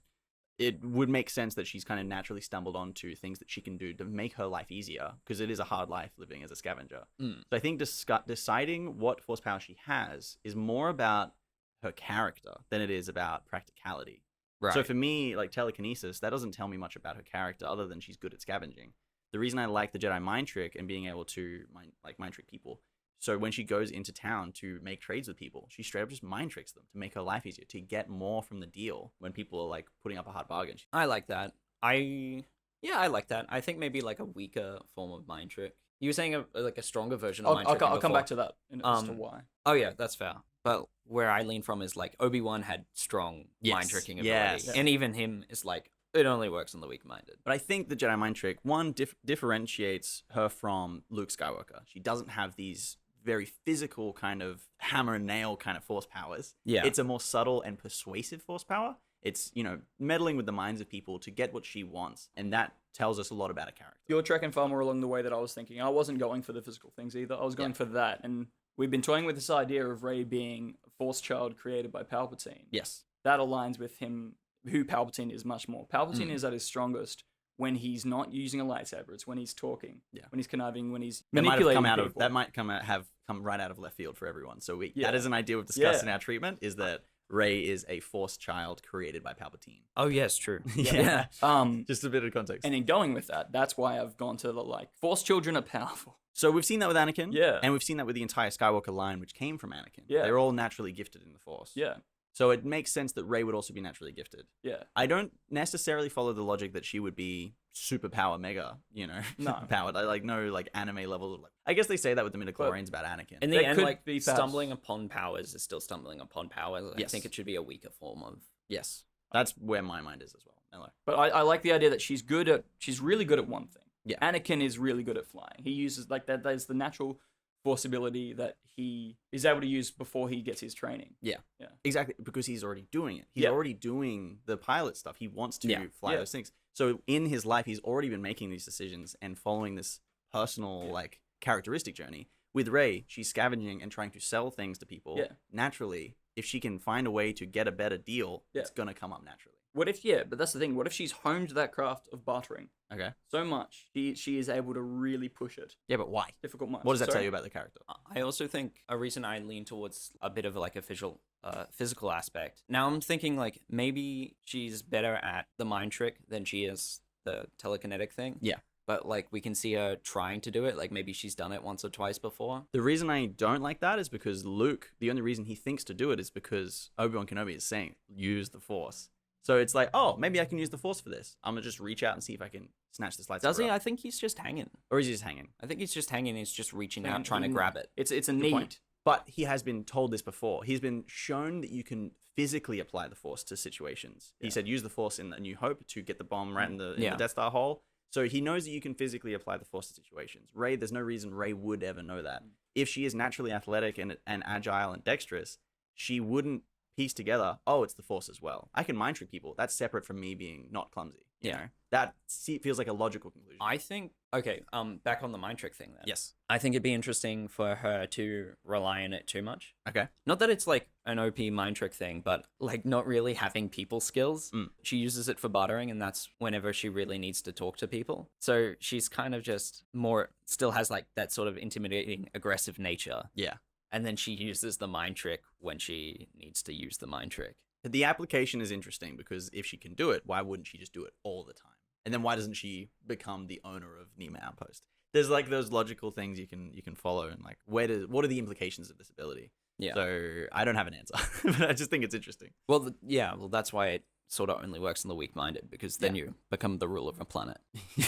It would make sense that she's kind of naturally stumbled onto things that she can do to make her life easier, because it is a hard life living as a scavenger. So I think deciding what Force power she has is more about her character than it is about practicality. Right. So for me, like telekinesis, that doesn't tell me much about her character other than she's good at scavenging. The reason I like the Jedi mind trick and being able to mind trick people, so when she goes into town to make trades with people, she straight up just mind tricks them to make her life easier, to get more from the deal when people are like putting up a hard bargain. I like that. I like that. I think maybe like a weaker form of mind trick. You were saying like a stronger version of mind tricking I'll come before. back to that as to why. Oh yeah, that's fair. But where I lean from is like Obi-Wan had strong mind tricking ability, Yes. and even him is like it only works on the weak-minded. But I think the Jedi mind trick, one, differentiates her from Luke Skywalker. She doesn't have these very physical kind of hammer and nail kind of force powers. Yeah. It's a more subtle and persuasive force power. It's, meddling with the minds of people to get what she wants. And that tells us a lot about a character. You're tracking far more along the way that I was thinking. I wasn't going for the physical things either. I was going for that. And we've been toying with this idea of Rey being a Force child created by Palpatine. Yes. That aligns with him, who Palpatine is much more. Palpatine is at his strongest when he's not using a lightsaber. It's when he's talking, when he's conniving, when he's manipulating people. That might have come right out of left field for everyone. So that is an idea we've discussed in our treatment, is that Rey is a Force child created by Palpatine. Oh yes, true. Yeah. Just a bit of context. And in going with that, that's why I've gone to the Force children are powerful. So we've seen that with Anakin. Yeah. And we've seen that with the entire Skywalker line, which came from Anakin. Yeah. They're all naturally gifted in the Force. Yeah. So it makes sense that Rey would also be naturally gifted. Yeah. I don't necessarily follow the logic that she would be superpower mega, No. powered. I no anime level. I guess they say that with the midichlorians about Anakin. In the They end, could like be perhaps- stumbling upon powers is still stumbling upon powers. I Yes. think it should be a weaker form of. Yes. That's where my mind is as well. Hello. But I like the idea that she's really good at one thing. Yeah. Anakin is really good at flying. He uses that. There's the natural force ability that he is able to use before he gets his training. Yeah. Yeah. Exactly, because he's already doing it. He's Yeah. already doing the pilot stuff. He wants to Yeah. fly Yeah. those things. So in his life, he's already been making these decisions and following this personal characteristic journey. With Rey, she's scavenging and trying to sell things to people. Yeah. Naturally, if she can find a way to get a better deal, Yeah. it's gonna come up naturally. But that's the thing. What if she's honed that craft of bartering Okay. so much she is able to really push it? Yeah, but why? Difficult much. What does that tell Sorry? you about the character? I also think a reason I lean towards a bit of like a physical aspect. Now I'm thinking like maybe she's better at the mind trick than she is the telekinetic thing. Yeah. But like we can see her trying to do it. Like maybe she's done it once or twice before. The reason I don't like that is because Luke, the only reason he thinks to do it is because Obi-Wan Kenobi is saying, use the Force. So it's like, oh, maybe I can use the Force for this. I'm going to just reach out and see if I can snatch this lightsaber Does he? up. I think he's just hanging. Or is he just hanging? I think he's just hanging. He's just reaching Hanging. out, trying to grab it. It's a Good need. point. But he has been told this before. He's been shown that you can physically apply the Force to situations. He said, use the Force in A New Hope to get the bomb right in the Death Star hole. So he knows that you can physically apply the Force to situations. Rey, there's no reason Rey would ever know that. If she is naturally athletic and agile and dexterous, she wouldn't piece together, oh, it's the Force as well. I can mind trick people. That's separate from me being not clumsy. You know? That feels like a logical conclusion. I think, okay, back on the mind trick thing then. Yes. I think it'd be interesting for her to rely on it too much. Okay. Not that it's like an OP mind trick thing, but like not really having people skills. She uses it for bartering, and that's whenever she really needs to talk to people. So she's kind of just still has like that sort of intimidating, aggressive nature. Yeah. And then she uses the mind trick when she needs to use the mind trick. The application is interesting because if she can do it, why wouldn't she just do it all the time? And then why doesn't she become the owner of Nima Outpost? There's like those logical things you can follow, and like what are the implications of this ability? Yeah. So I don't have an answer, but I just think it's interesting. Well, well, that's why it sort of only works on the weak-minded, because then you become the ruler of a planet.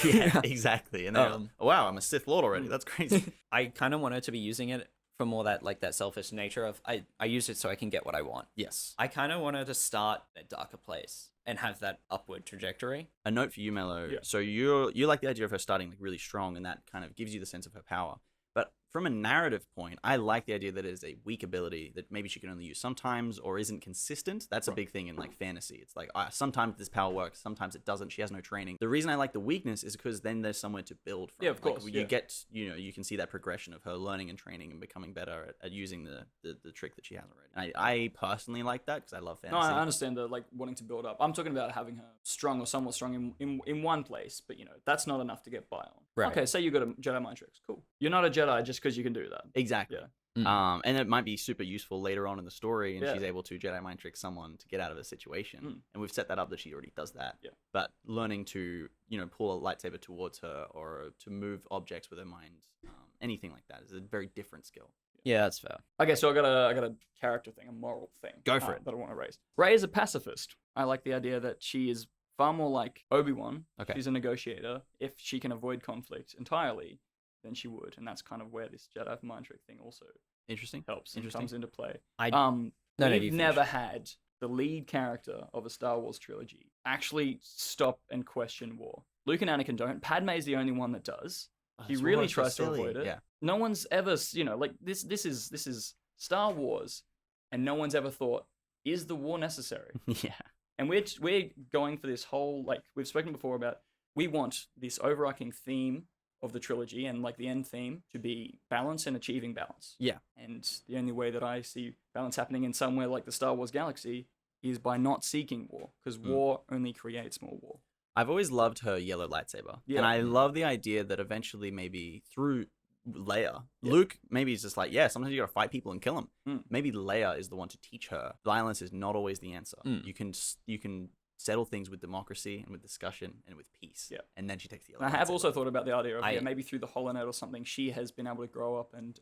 Yeah, exactly. And then, oh, wow, I'm a Sith Lord already. That's crazy. I kind of want her to be using it for more that selfish nature of I use it so I can get what I want. Yes. I kind of want her to start at a darker place and have that upward trajectory. A note for you, Mello. Yeah. So you like the idea of her starting like really strong, and that kind of gives you the sense of her power. But from a narrative point, I like the idea that it is a weak ability that maybe she can only use sometimes or isn't consistent. That's a big thing in like fantasy. It's like sometimes this power works, sometimes it doesn't. She has no training. The reason I like the weakness is because then there's somewhere to build from. Yeah, of course. Like, you get, you can see that progression of her learning and training and becoming better at using the trick that she has already. And I personally like that because I love No, fantasy. I understand the wanting to build up. I'm talking about having her strong or somewhat strong in one place, but that's not enough to get by on. Right. Okay, say you got a Jedi mind tricks. Cool. You're not a Jedi just because you can do that. Exactly. Yeah. And it might be super useful later on in the story, and Yeah. she's able to Jedi mind trick someone to get out of a situation. And we've set that up that she already does that. Yeah. But learning to, pull a lightsaber towards her or to move objects with her mind, anything like that is a very different skill. Yeah, that's fair. Okay, so I got a character thing, a moral thing. Go for it. That I want to raise. Rey is a pacifist. I like the idea that she is far more like Obi-Wan. Okay. She's a negotiator. If she can avoid conflict entirely, then she would, and that's kind of where this Jedi mind trick thing also Interesting. helps and Interesting. comes into play. No, We've you never had the lead character of a Star Wars trilogy actually stop and question war. Luke and Anakin don't. Padme is the only one that does. He That's really why it's so tries to silly. avoid it. Yeah. No one's ever, like this is Star Wars, and no one's ever thought, is the war necessary? Yeah. And we're going for this whole, like we've spoken before about, we want this overarching theme of the trilogy and like the end theme to be balance and achieving balance. Yeah. And the only way that I see balance happening in somewhere like the Star Wars galaxy is by not seeking war, because war only creates more war. I've always loved her yellow lightsaber. Yeah. And I love the idea that eventually maybe through Leia, Luke maybe is just like, yeah, sometimes you gotta fight people and kill them. Maybe Leia is the one to teach her violence is not always the answer. You can settle things with democracy and with discussion and with peace. Yeah. And then she takes the yellow And I have lightsaber. also thought about the idea of maybe through the Holonet or something, she has been able to grow up and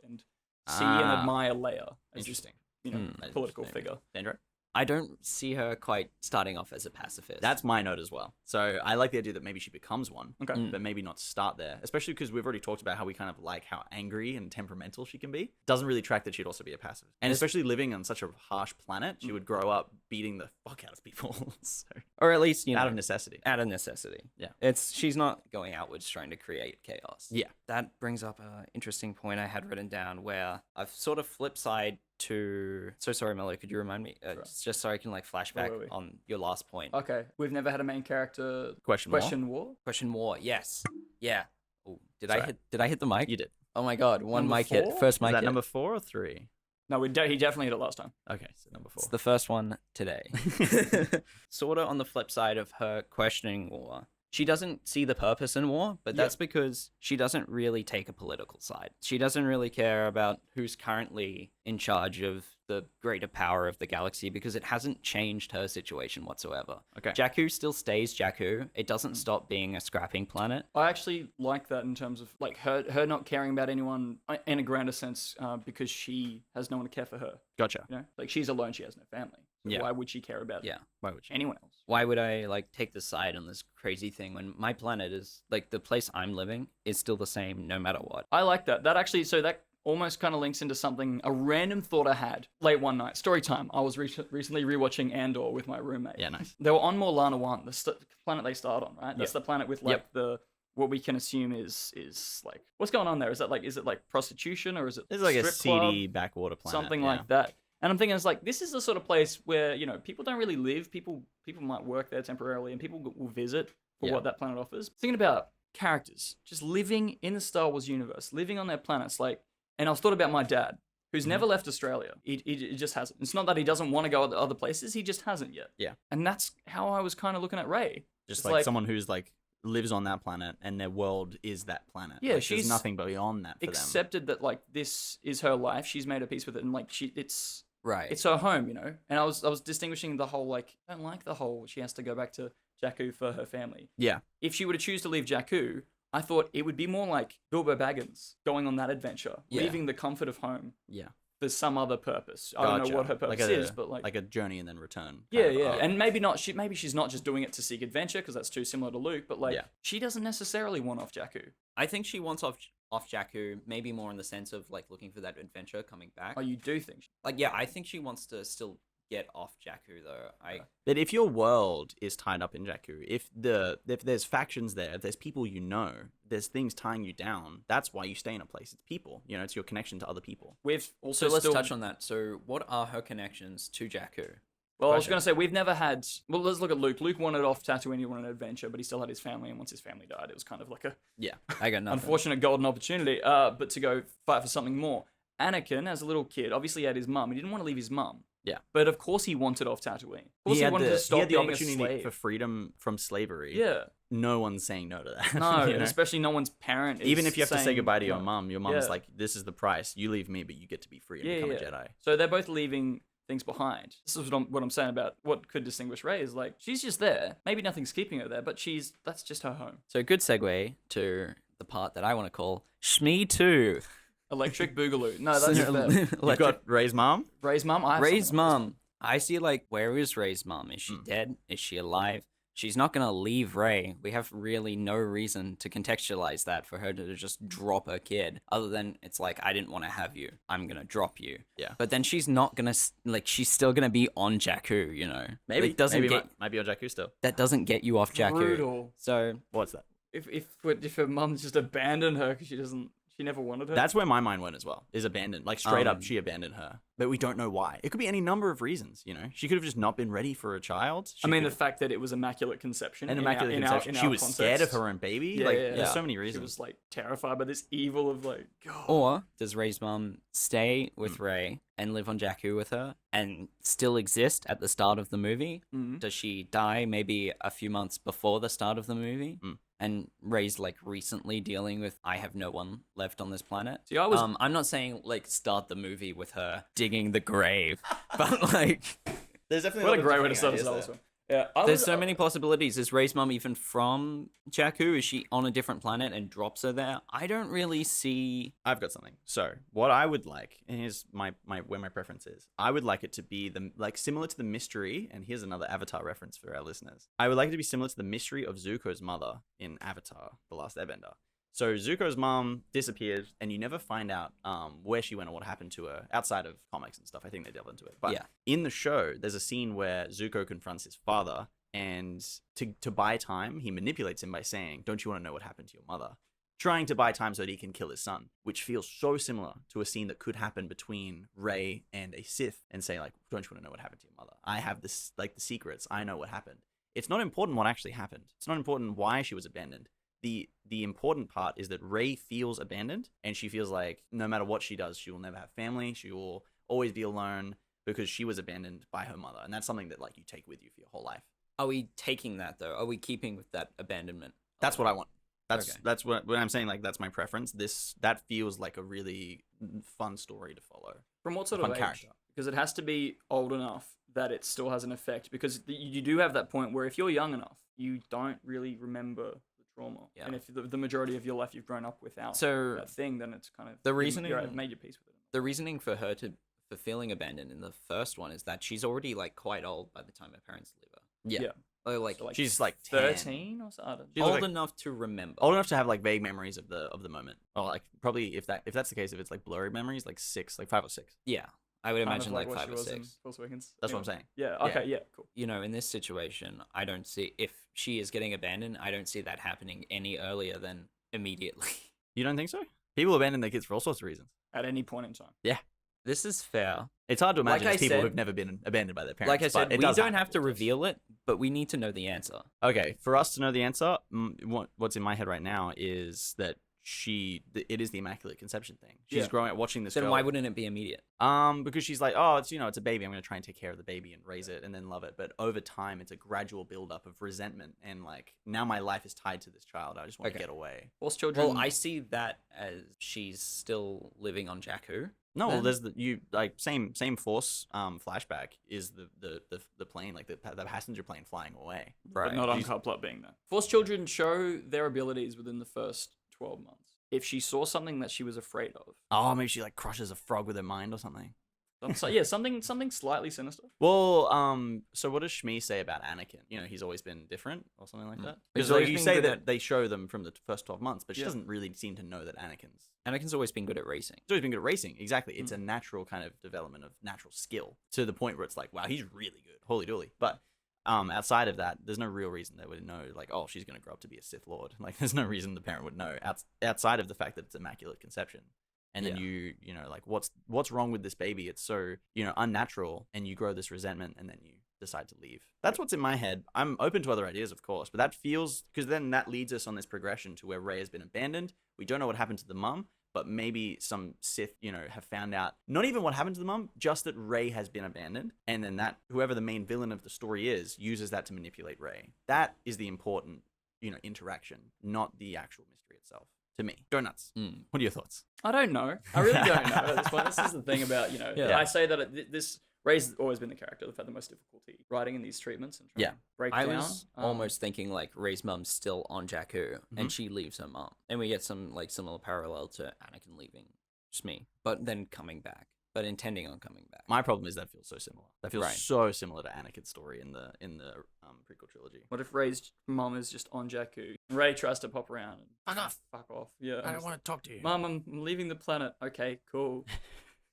see and admire Leia as Interesting. this, That's political interesting. figure. Sandro? I don't see her quite starting off as a pacifist. That's my note as well. So I like the idea that maybe she becomes one, Okay. but maybe not start there. Especially because we've already talked about how we kind of like how angry and temperamental she can be. Doesn't really track that she'd also be a pacifist. And especially living on such a harsh planet, she would grow up beating the fuck out of people. So, or at least out of necessity. Out of necessity. Yeah. She's not going outwards trying to create chaos. Yeah. That brings up an interesting point I had written down where I've sort of flip side to. So sorry, Melo. Could you remind me? Sure. Just so I can like flashback were we? on your last point. Okay, we've never had a main character Question war. Question more. Yes. Yeah. Oh, did Sorry. I hit the mic? You did. Oh my god! One Number mic 4? hit. First mic Is that hit. number 4 or 3? No, he definitely hit it last time. Okay, so number 4. It's the first one today. Sort of on the flip side of her questioning war. She doesn't see the purpose in war, but that's because she doesn't really take a political side. She doesn't really care about who's currently in charge of the greater power of the galaxy because it hasn't changed her situation whatsoever. Okay. Jakku still stays Jakku. It doesn't stop being a scrapping planet. I actually like that in terms of like her not caring about anyone in a grander sense because she has no one to care for her. Gotcha. Like she's alone, she has no family. So Yeah. why would she care about Why would you? anyone else? Why would I like take the side on this crazy thing when my planet is like the place I'm living is still the same no matter what? I like that. That actually, so that almost kind of links into something, a random thought I had late one night. Story time. I was recently rewatching Andor with my roommate. Yeah, nice. They were on Morlana 1, the planet they start on, right? That's the planet with like what we can assume is like, what's going on there? Is it like prostitution or is it It's like a strip club? seedy backwater planet. Something yeah. like that. And I'm thinking it's like, this is the sort of place where, people don't really live. People might work there temporarily and people will visit for what that planet offers. Thinking about characters just living in the Star Wars universe, living on their planets. Like, and I was thought about my dad, who's never left Australia. He just hasn't. It's not that he doesn't want to go to other places. He just hasn't yet. Yeah. And that's how I was kind of looking at Rey. Just It's like someone who's like lives on that planet and their world is that planet. Yeah, like, she's there's nothing beyond that for them. accepted that like this is her life. She's made a peace with it, and like it's Right. her home, And I was distinguishing the whole like, I don't like the whole she has to go back to Jakku for her family. Yeah. If she were to choose to leave Jakku, I thought it would be more like Bilbo Baggins going on that adventure, leaving the comfort of home Yeah. for some other purpose. I don't know what her purpose is, but like a journey and then return. yeah, kind of arc. and maybe not. Maybe she's not just doing it to seek adventure because that's too similar to Luke. But like, Yeah. she doesn't necessarily want off Jakku. I think she wants off Jakku, maybe more in the sense of like looking for that adventure coming back. Oh, you do think? Like, yeah, I think she wants to still get off Jakku though. But if your world is tied up in Jakku, if there's factions there, if there's people there's things tying you down, that's why you stay in a place. It's people. It's your connection to other people. We've also So let's still... touch on that. So, what are her connections to Jakku? Well, I was going to say, we've never had... Well, let's look at Luke. Luke wanted off Tatooine, he wanted an adventure, but he still had his family, and once his family died, it was kind of like a Yeah. I got nothing. unfortunate golden opportunity, but to go fight for something more. Anakin, as a little kid, obviously he had his mum. He didn't want to leave his mum. Yeah. But of course he wanted off Tatooine. Of course he, had wanted the, to stop he had the being a opportunity slave. for freedom from slavery. Yeah. No one's saying no to that. No, you and know? especially no one's parent is Even if you have to say saying goodbye to your no. mum is like, this is the price. You leave me, but you get to be free and become a Jedi. So they're both leaving things behind. This is what I'm saying about what could distinguish Rey is like, she's just there. Maybe nothing's keeping her there, but that's just her home. So good segue to the part that I want to call Shmee 2. Electric Boogaloo. No, that's fair. You've got Rey's mom? Rey's mum? Rey's mum. I see, like, where is Rey's mum? Is she dead? Is she alive? She's not going to leave Rey. We have really no reason to contextualize that for her to just drop her kid, other than it's like, I didn't want to have you. I'm going to drop you. Yeah. But then she's not going to, like, she's still going to be on Jakku, you know? Maybe. Like, doesn't Maybe get, might be on Jakku still. that doesn't get you off Jakku. Brutal. So, What's that? If her mum just abandoned her because she never wanted her. That's where my mind went as well, is abandoned. Like, straight up, Um, she abandoned her. But we don't know why. It could be any number of reasons, you know? She could have just not been ready for a child. I mean, the the fact that it was immaculate conception. an in immaculate our- conception. in She our was context. scared of her own baby. Yeah, like, yeah, there's yeah. so many She reasons. was like terrified by this evil of like, God. or does Rey's mum stay with Rey and live on Jakku with her and still exist at the start of the movie? Mhm. Does she die maybe a few months before the start of the movie? Mm. And Rey's like recently dealing with, I have no one left on this planet. See, I was I'm not saying like start the movie with her digging the grave, but like There's definitely what a lot of great way to different start a ideas Star there. Wars film. Yeah, there's so many possibilities. Is Rey's mum even from Jakku? Is she on a different planet and drops her there? I don't really see. I've got something. So what I would like, and here's my where my preference is. I would like it to be similar to the mystery, and here's another Avatar reference for our listeners. I would like it to be similar to the mystery of Zuko's mother in Avatar: The Last Airbender. So Zuko's mom disappears, and you never find out where she went or what happened to her outside of comics and stuff. I think they delve into it. But Yeah. in the show, there's a scene where Zuko confronts his father, and to buy time, he manipulates him by saying, "Don't you want to know what happened to your mother?" Trying to buy time so that he can kill his son, which feels so similar to a scene that could happen between Rey and a Sith, and say like, "Don't you want to know what happened to your mother? I have this, like, the secrets. I know what happened." It's not important what actually happened. It's not important why she was abandoned. The important part is that Rey feels abandoned, and she feels like no matter what she does, she will never have family. She will always be alone because she was abandoned by her mother, and that's something that like you take with you for your whole life. Are we taking that though? Are we keeping with that abandonment? That's what I want. Okay. That's what when I'm saying like that's my preference. That feels like a really fun story to follow. From what sort Fun of age? character. Because it has to be old enough that it still has an effect. Because you do have that point where if you're young enough, you don't really remember the trauma. Yeah. And if the majority of your life you've grown up without So that thing, then it's kind of the reasoning- you've made your peace with it. The reasoning for her for feeling abandoned in the first one is that she's already like quite old by the time her parents leave her. Yeah. Or like, So, She's like 10. 13 or something. She's old like- enough to remember. Old enough to have like vague memories of the moment, or like probably if that's the case, if it's like blurry memories, like 5 or 6. Yeah, I would Kind of imagine like what 5 she or was in 6. Force Awakens. That's what I'm Anyway. saying. Yeah. Okay. Yeah. Cool. You know, in this situation, I don't see if she is getting abandoned. I don't see that happening any earlier than immediately. You don't think so? People abandon their kids for all sorts of reasons. At any point in time. This is fair. It's hard to Like imagine I it's people said- who've never been abandoned by their parents. Like I but said, it we does don't happen. have to It does. reveal it, but we need to know the answer. Okay, for us to know the answer, what's in my head right now is that it is the Immaculate Conception thing. She's Yeah. growing up watching this Then girl. why wouldn't it be immediate? Because she's like, oh, it's a baby. I'm gonna try and take care of the baby and raise it and then love it. But over time, it's a gradual buildup of resentment and like now my life is tied to this child. I just want to Okay. get away. Force children. Well, I see that as she's still living on Jakku. No, well, Then- there's same Force flashback is the plane, like the passenger plane flying away. but not She's- Uncut being there. Force children show their abilities within the first 12 months. If she saw something that she was afraid of, Oh, maybe she like crushes a frog with her mind or something. so yeah, something slightly sinister. Well, so what does Shmi say about Anakin? You know, he's always been different or something like that. Because He's like always you been say good that at- they show them from the first 12 months, but she Yeah. doesn't really seem to know that Anakin's always been good at racing. He's always been good at racing. Exactly. It's a natural kind of development of natural skill to the point where it's like, wow, he's really good. Holy dooly. But outside of that, there's no real reason they would know, like, oh, she's going to grow up to be a Sith Lord. Like, there's no reason the parent would know outside of the fact that it's Immaculate Conception. And then Yeah. you know, like, what's wrong with this baby? It's so, unnatural, and you grow this resentment, and then you decide to leave. That's what's in my head. I'm open to other ideas, of course, but that feels, because then that leads us on this progression to where Rey has been abandoned. We don't know what happened to the mum, but maybe some Sith, have found out not even what happened to the mum, just that Rey has been abandoned, and then that whoever the main villain of the story is uses that to manipulate Rey. That is the important, interaction, not the actual mystery itself. To me, go nuts. What are your thoughts? I don't know. I really don't know at this point. This is the thing about, I say that this Rey's always been the character that's had the most difficulty writing in these treatments and trying to break I down. was almost thinking like Rey's mum's still on Jakku and she leaves her mum. And we get some like similar parallel to Anakin leaving Shmi, but then coming back, but intending on coming back. My problem is that feels so similar. That feels so similar to Anakin's story in the prequel trilogy. What if Rey's mum is just on Jakku? Rey tries to pop around and fuck off. Yeah. I don't want to talk to you. Mum, I'm leaving the planet. Okay, cool.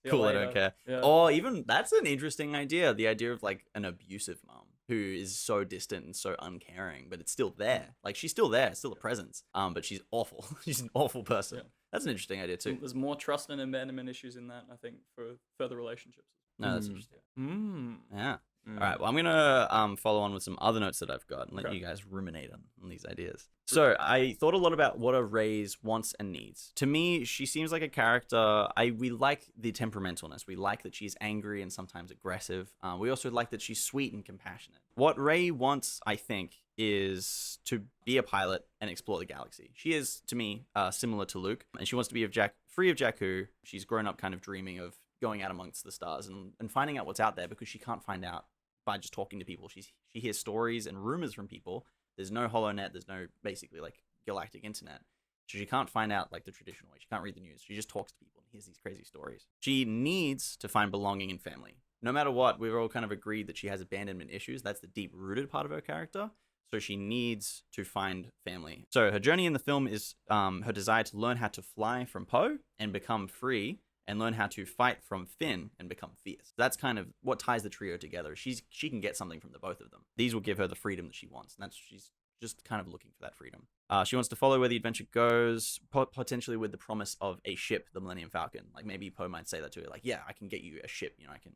Cool, I don't care. Yeah. Or even, that's an interesting idea. The idea of like an abusive mom who is so distant and so uncaring, but it's still there. Like she's still there, still a presence. But she's awful. She's an awful person. Yeah. That's an interesting idea too. There's more trust and abandonment issues in that, I think, for further relationships. No, that's interesting. Yeah. All right. Well, I'm gonna follow on with some other notes that I've got and let you guys ruminate on these ideas. So I thought a lot about what are Rey's wants and needs. To me, she seems like a character. We like the temperamentalness. We like that she's angry and sometimes aggressive. We also like that she's sweet and compassionate. What Rey wants, I think, is to be a pilot and explore the galaxy. She is, to me, similar to Luke, and she wants to be free of Jakku. She's grown up kind of dreaming of going out amongst the stars and finding out what's out there, because she can't find out by just talking to people. She hears stories and rumors from people. There's no HoloNet. There's no basically like galactic internet. So she can't find out like the traditional way. She can't read the news. She just talks to people and hears these crazy stories. She needs to find belonging in family. No matter what, we've all kind of agreed that she has abandonment issues. That's the deep-rooted part of her character. So she needs to find family. So her journey in the film is her desire to learn how to fly from Poe and become free, and learn how to fight from Finn and become fierce. That's kind of what ties the trio together. She can get something from the both of them. These will give her the freedom that she wants, and she's just kind of looking for that freedom. She wants to follow where the adventure goes, potentially with the promise of a ship, the Millennium Falcon. Like maybe Poe might say that to her, like, yeah, I can get you a ship. I can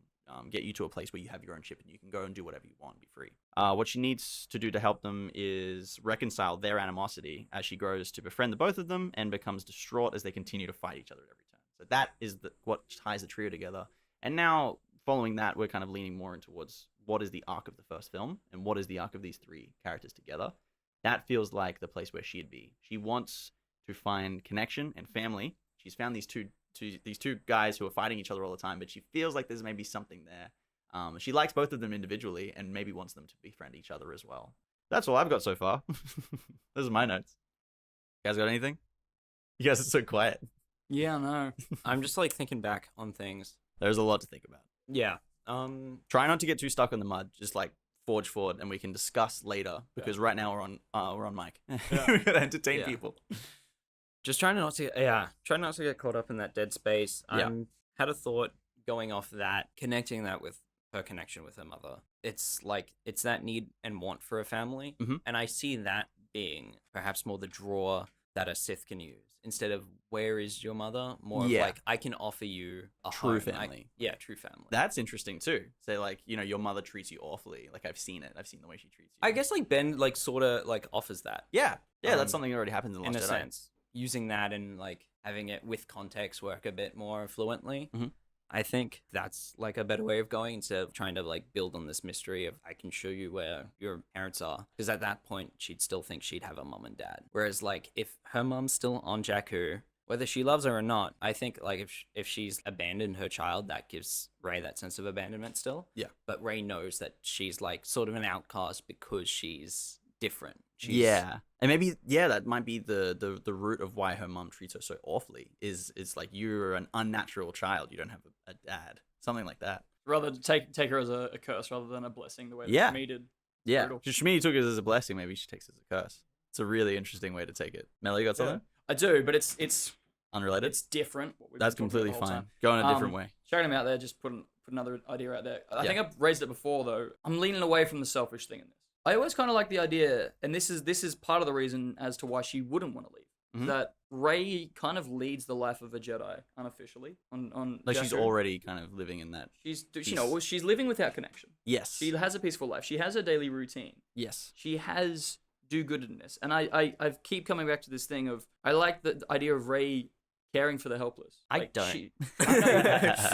get you to a place where you have your own ship and you can go and do whatever you want and be free. What she needs to do to help them is reconcile their animosity as she grows to befriend the both of them and becomes distraught as they continue to fight each other at every turn. So that is what ties the trio together. And now, following that, we're kind of leaning more in towards what is the arc of the first film and what is the arc of these three characters together. That feels like the place where she'd be. She wants to find connection and family. She's found these two guys who are fighting each other all the time, but she feels like there's maybe something there. She likes both of them individually and maybe wants them to befriend each other as well. That's all I've got so far. Those are my notes. You guys got anything? You guys are so quiet. Yeah, no. I'm just like thinking back on things. There's a lot to think about. Yeah. Try not to get too stuck on the mud. Just like forge forward, and we can discuss later. Because right now we're on mic. We gotta entertain people. Just trying not to get caught up in that dead space. Had a thought going off that, connecting that with her connection with her mother. It's like it's that need and want for a family, and I see that being perhaps more the draw that a Sith can use. Instead of where is your mother, more of like I can offer you a true home. family. True family. That's interesting too. Say like your mother treats you awfully. Like I've seen it. I've seen the way she treats you. I guess like Ben like sort of like offers that. Yeah, that's something that already happens in a Jedi. sense. Using that and like having it with context work a bit more fluently. I think that's like a better way of going instead of trying to like build on this mystery of I can show you where your parents are. Because at that point, she'd still think she'd have a mom and dad. Whereas like if her mom's still on Jakku, whether she loves her or not, I think like if she's abandoned her child, that gives Rey that sense of abandonment still. Yeah. But Rey knows that she's like sort of an outcast because she's different. And maybe that might be the root of why her mom treats her so awfully is like you're an unnatural child, you don't have a dad, something like that. Rather take her as a curse rather than a blessing, the way that Shmi did. Shmi took it as a blessing, maybe she takes it as a curse. It's a really interesting way to take it. Melo, you got something? I do, but it's unrelated. It's different. That's completely fine. Go in a different way. Shouting him out there, just put another idea out there. I think I've raised it before though. I'm leaning away from the selfish thing in this. I always kind of like the idea, and this is part of the reason as to why she wouldn't want to leave. That Rey kind of leads the life of a Jedi unofficially. On like Jakku. She's already kind of living in that. She's living without connection. Yes. She has a peaceful life. She has a daily routine. Yes. She has do-goodness, and I keep coming back to this thing of I like the idea of Rey caring for the helpless. I Like, don't.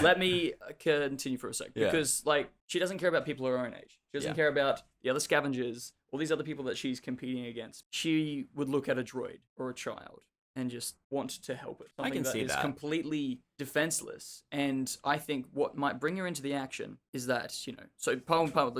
Let me continue for a sec. Yeah. Because, like, she doesn't care about people her own age. She doesn't Yeah. care about the other scavengers, all these other people that she's competing against. She would look at a droid or a child and just want to help it. Something can that see is that. completely defenseless. And I think what might bring her into the action is that, you know, so Poe and Poe,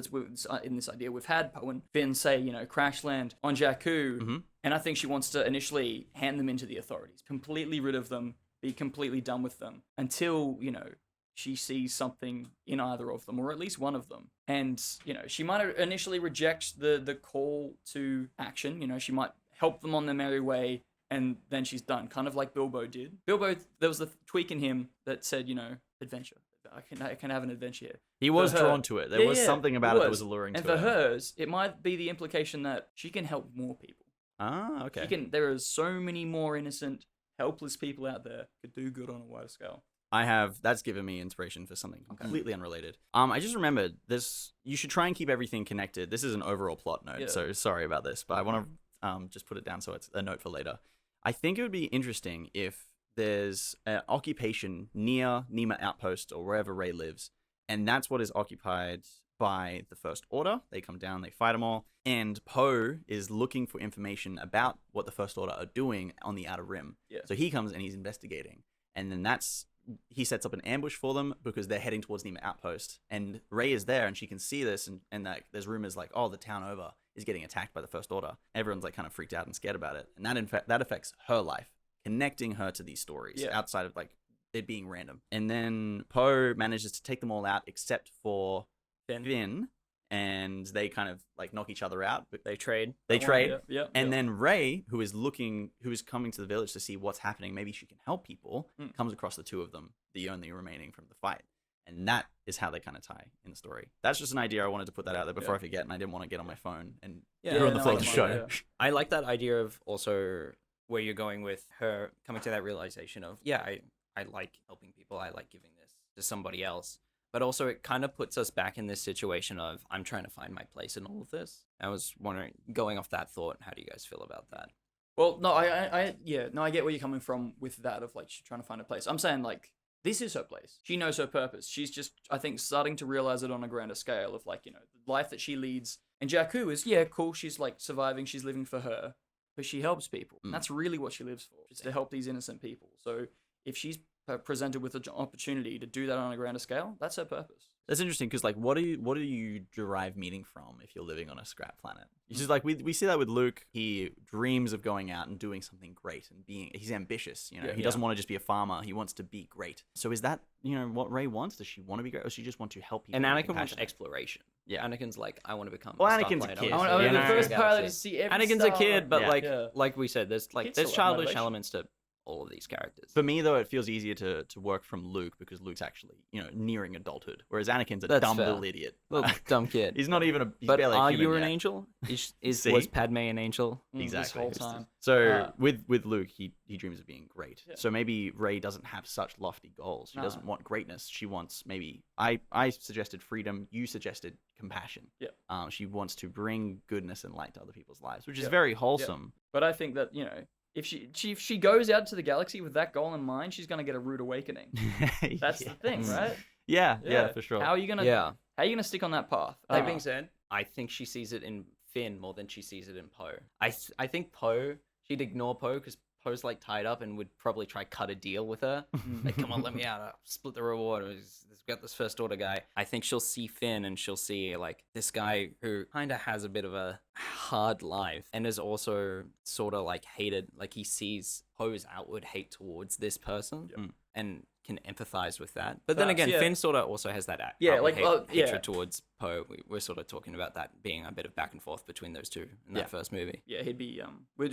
in this idea, we've had Poe and Finn say, you know, crash land on Jakku. Mm-hmm. And I think she wants to initially hand them into the authorities, completely rid of them, be completely done with them until, you know, she sees something in either of them, or at least one of them. And, you know, she might initially reject the call to action. You know, she might help them on their merry way, and then she's done, kind of like Bilbo did. Bilbo, there was the tweak in him that said, you know, adventure. I can have an adventure here. He was For her- drawn to it. There was something about it that was alluring and to for her. hers, it might be the implication that she can help more people. Ah, okay. There are so many more innocent, helpless people out there who could do good on a wider scale. That's given me inspiration for something completely unrelated. I just remembered this. You should try and keep everything connected. This is an overall plot note, Yeah. so sorry about this, but I want to just put it down so it's a note for later. I think it would be interesting if there's an occupation near Nima Outpost or wherever Rey lives, and that's what is occupied by the First Order. They come down, they fight them all, and Poe is looking for information about what the First Order are doing on the Outer Rim. Yeah. So he comes and he's investigating, and then he sets up an ambush for them because they're heading towards Nima Outpost, and Rey is there, and she can see this, and like there's rumors like, oh, the town over is getting attacked by the First Order. Everyone's like kind of freaked out and scared about it, and that affects her life, connecting her to these stories outside of like it being random. And then Poe manages to take them all out except for Finn, and they kind of like knock each other out, but They trade. and then Rey, who is coming to the village to see what's happening, maybe she can help people, comes across the two of them, the only remaining from the fight. And that is how they kind of tie in the story. That's just an idea. I wanted to put that out there before I forget, and I didn't want to get on my phone and ruin the flow of the show. I like that idea of also where you're going with her coming to that realization of, I like helping people. I like giving this to somebody else. But also it kind of puts us back in this situation of, I'm trying to find my place in all of this. I was wondering, going off that thought, how do you guys feel about that? Well, no, I get where you're coming from with that of like she's trying to find a place. I'm saying like this is her place. She knows her purpose. She's just, I think, starting to realize it on a grander scale of like, you know, the life that she leads. And Jakku is, cool. She's like surviving. She's living for her, but she helps people. That's really what she lives for, is to help these innocent people. So if she's presented with an opportunity to do that on a grander scale, that's her purpose. That's interesting because, like, what do you derive meaning from if you're living on a scrap planet? It's just like we see that with Luke. He dreams of going out and doing something great and he's ambitious. You know, he doesn't want to just be a farmer. He wants to be great. So is that, you know, what Rey wants? Does she want to be great, or does she just want to help people? And Anakin wants expleral. Yeah, Anakin's like, I want to become. Well, a Anakin's a starfighter. kid. I want You the know, first pilot to Galaxy. see every Anakin's a star. kid, but Yeah. like we said, there's Kids there's still have childish motivation. elements to all of these characters. For me, though, it feels easier to work from Luke because Luke's actually, you know, nearing adulthood, whereas Anakin's a That's dumb fair. little idiot. Little dumb kid. He's not even he's But barely a are human you an yet. angel? See? Was Padme an angel? Exactly. This whole time. So with Luke, he dreams of being great. Yeah. So maybe Rey doesn't have such lofty goals. She No. doesn't want greatness. She wants maybe I suggested freedom. You suggested compassion. Yeah. She wants to bring goodness and light to other people's lives, which is Yeah. very wholesome. But I think that, you know, if she goes out to the galaxy with that goal in mind, she's gonna get a rude awakening. That's the thing, right? Yeah, for sure. How are you gonna stick on that path? That being said, I think she sees it in Finn more than she sees it in Poe. I think Poe, she'd ignore Poe because Poe's like tied up and would probably try cut a deal with her. Like, come on, let me out. I'll split the reward. We've got this First Order guy. I think she'll see Finn and she'll see like this guy who kind of has a bit of a hard life and is also sort of like hated. Like he sees Poe's outward hate towards this person and can empathize with that. But then again, Finn sort of also has that hatred towards Poe. We're sort of talking about that being a bit of back and forth between those two in that first movie. Yeah, he'd be we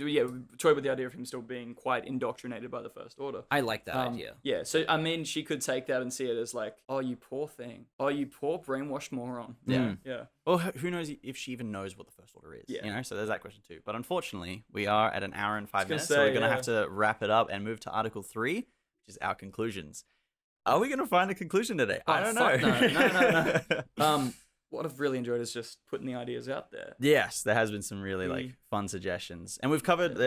toyed with the idea of him still being quite indoctrinated by the First Order. I like that idea. Yeah, so I mean, she could take that and see it as like, oh, you poor thing, oh, you poor brainwashed moron. Yeah. Well, who knows if she even knows what the First Order is? Yeah. You know, so there's that question too. But unfortunately, we are at an hour and 5 minutes, say, so we're gonna have to wrap it up and move to Article 3, which is our conclusions. Are we gonna find a conclusion today? I don't know. No. what I've really enjoyed is just putting the ideas out there. Yes, there has been some really like fun suggestions, and we've covered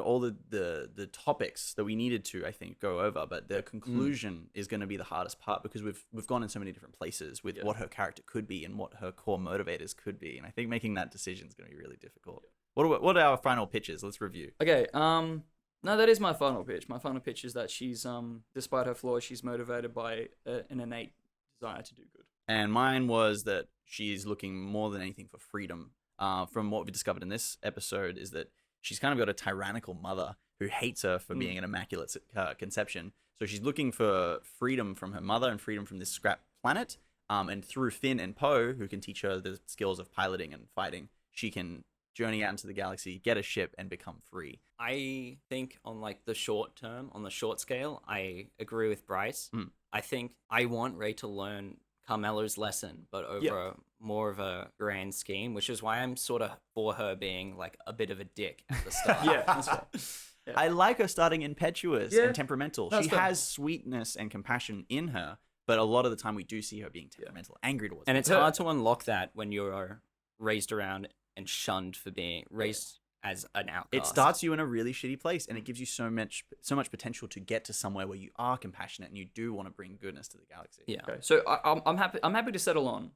all the topics that we needed to, I think, go over. But the conclusion is going to be the hardest part because we've gone in so many different places with what her character could be and what her core motivators could be, and I think making that decision is going to be really difficult. What are our final pitches? Let's review. Okay. No, that is my final pitch. My final pitch is that she's despite her flaws, she's motivated by an innate desire to do good. And mine was that she's looking more than anything for freedom. From what we discovered in this episode is that she's kind of got a tyrannical mother who hates her for being an immaculate conception. So she's looking for freedom from her mother and freedom from this scrap planet. And through Finn and Poe, who can teach her the skills of piloting and fighting, she can journey out into the galaxy, get a ship, and become free. I think on like the short term, on the short scale, I agree with Bryce. I think I want Rey to learn Carmelo's lesson, but over more of a grand scheme, which is why I'm sort of for her being like a bit of a dick at the start. That's right. Yeah. I like her starting impetuous and temperamental. That's she has sweetness and compassion in her, but a lot of the time we do see her being temperamental, angry towards And people. it's hard to unlock that when you're raised around and shunned for being raised as an outcast. It starts you in a really shitty place, and it gives you so much potential to get to somewhere where you are compassionate and you do want to bring goodness to the galaxy. Yeah. Okay. So I'm happy to settle on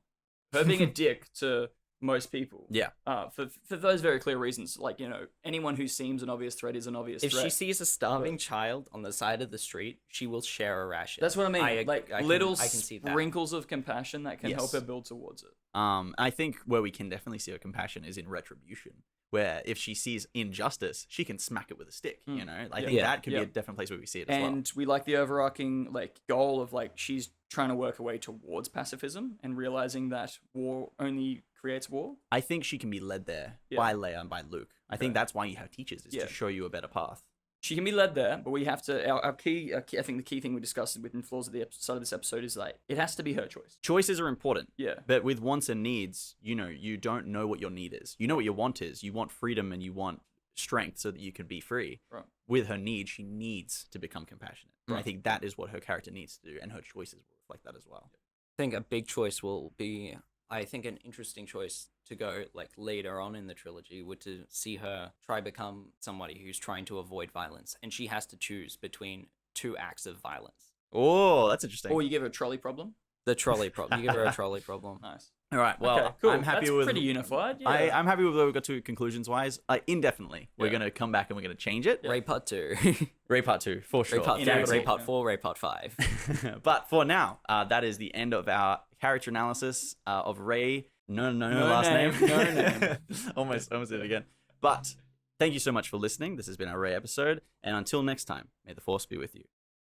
her being a dick to most people. Yeah. For those very clear reasons, like, you know, anyone who seems an obvious threat is an obvious If threat. she sees a starving child on the side of the street, she will share a ration. That's what I mean. I Little can see that. sprinkles of compassion that can Yes. help her build towards it. I think where we can definitely see her compassion is in retribution, where if she sees injustice, she can smack it with a stick. You know, I think that could be a different place where we see it as well. And we like the overarching like goal of like she's trying to work her way towards pacifism and realizing that war only creates war. I think she can be led there by Leia and by Luke. I think that's why you have teachers, is to show you a better path. She can be led there, but we have to. Our key, I think the key thing we discussed within flaws of the start of this episode is like it has to be her choice. Choices are important. Yeah. But with wants and needs, you know, you don't know what your need is. You know what your want is. You want freedom and you want strength so that you can be free. Right. With her need, she needs to become compassionate. And I think that is what her character needs to do, and her choices will reflect that as well. I think a big choice will be, I think an interesting choice to go like later on in the trilogy would to see her try become somebody who's trying to avoid violence, and she has to choose between two acts of violence. Oh, that's interesting. Or you give her a trolley problem. The trolley problem. You give her a trolley problem. Nice. All right. Well, Okay, cool. I'm happy That's with pretty unified. Yeah. I'm happy with where we got to conclusions wise. Indefinitely, we're gonna come back and we're gonna change it. Ray Part 2. Ray Part 2 for sure. Ray Part 3, Guaranteed. Ray Part 4, Ray Part 5. But for now, that is the end of our character analysis of Rey. No last name, name. no name. almost did it again. But thank you so much for listening. This has been our Rey episode, and until next time, may the Force be with you.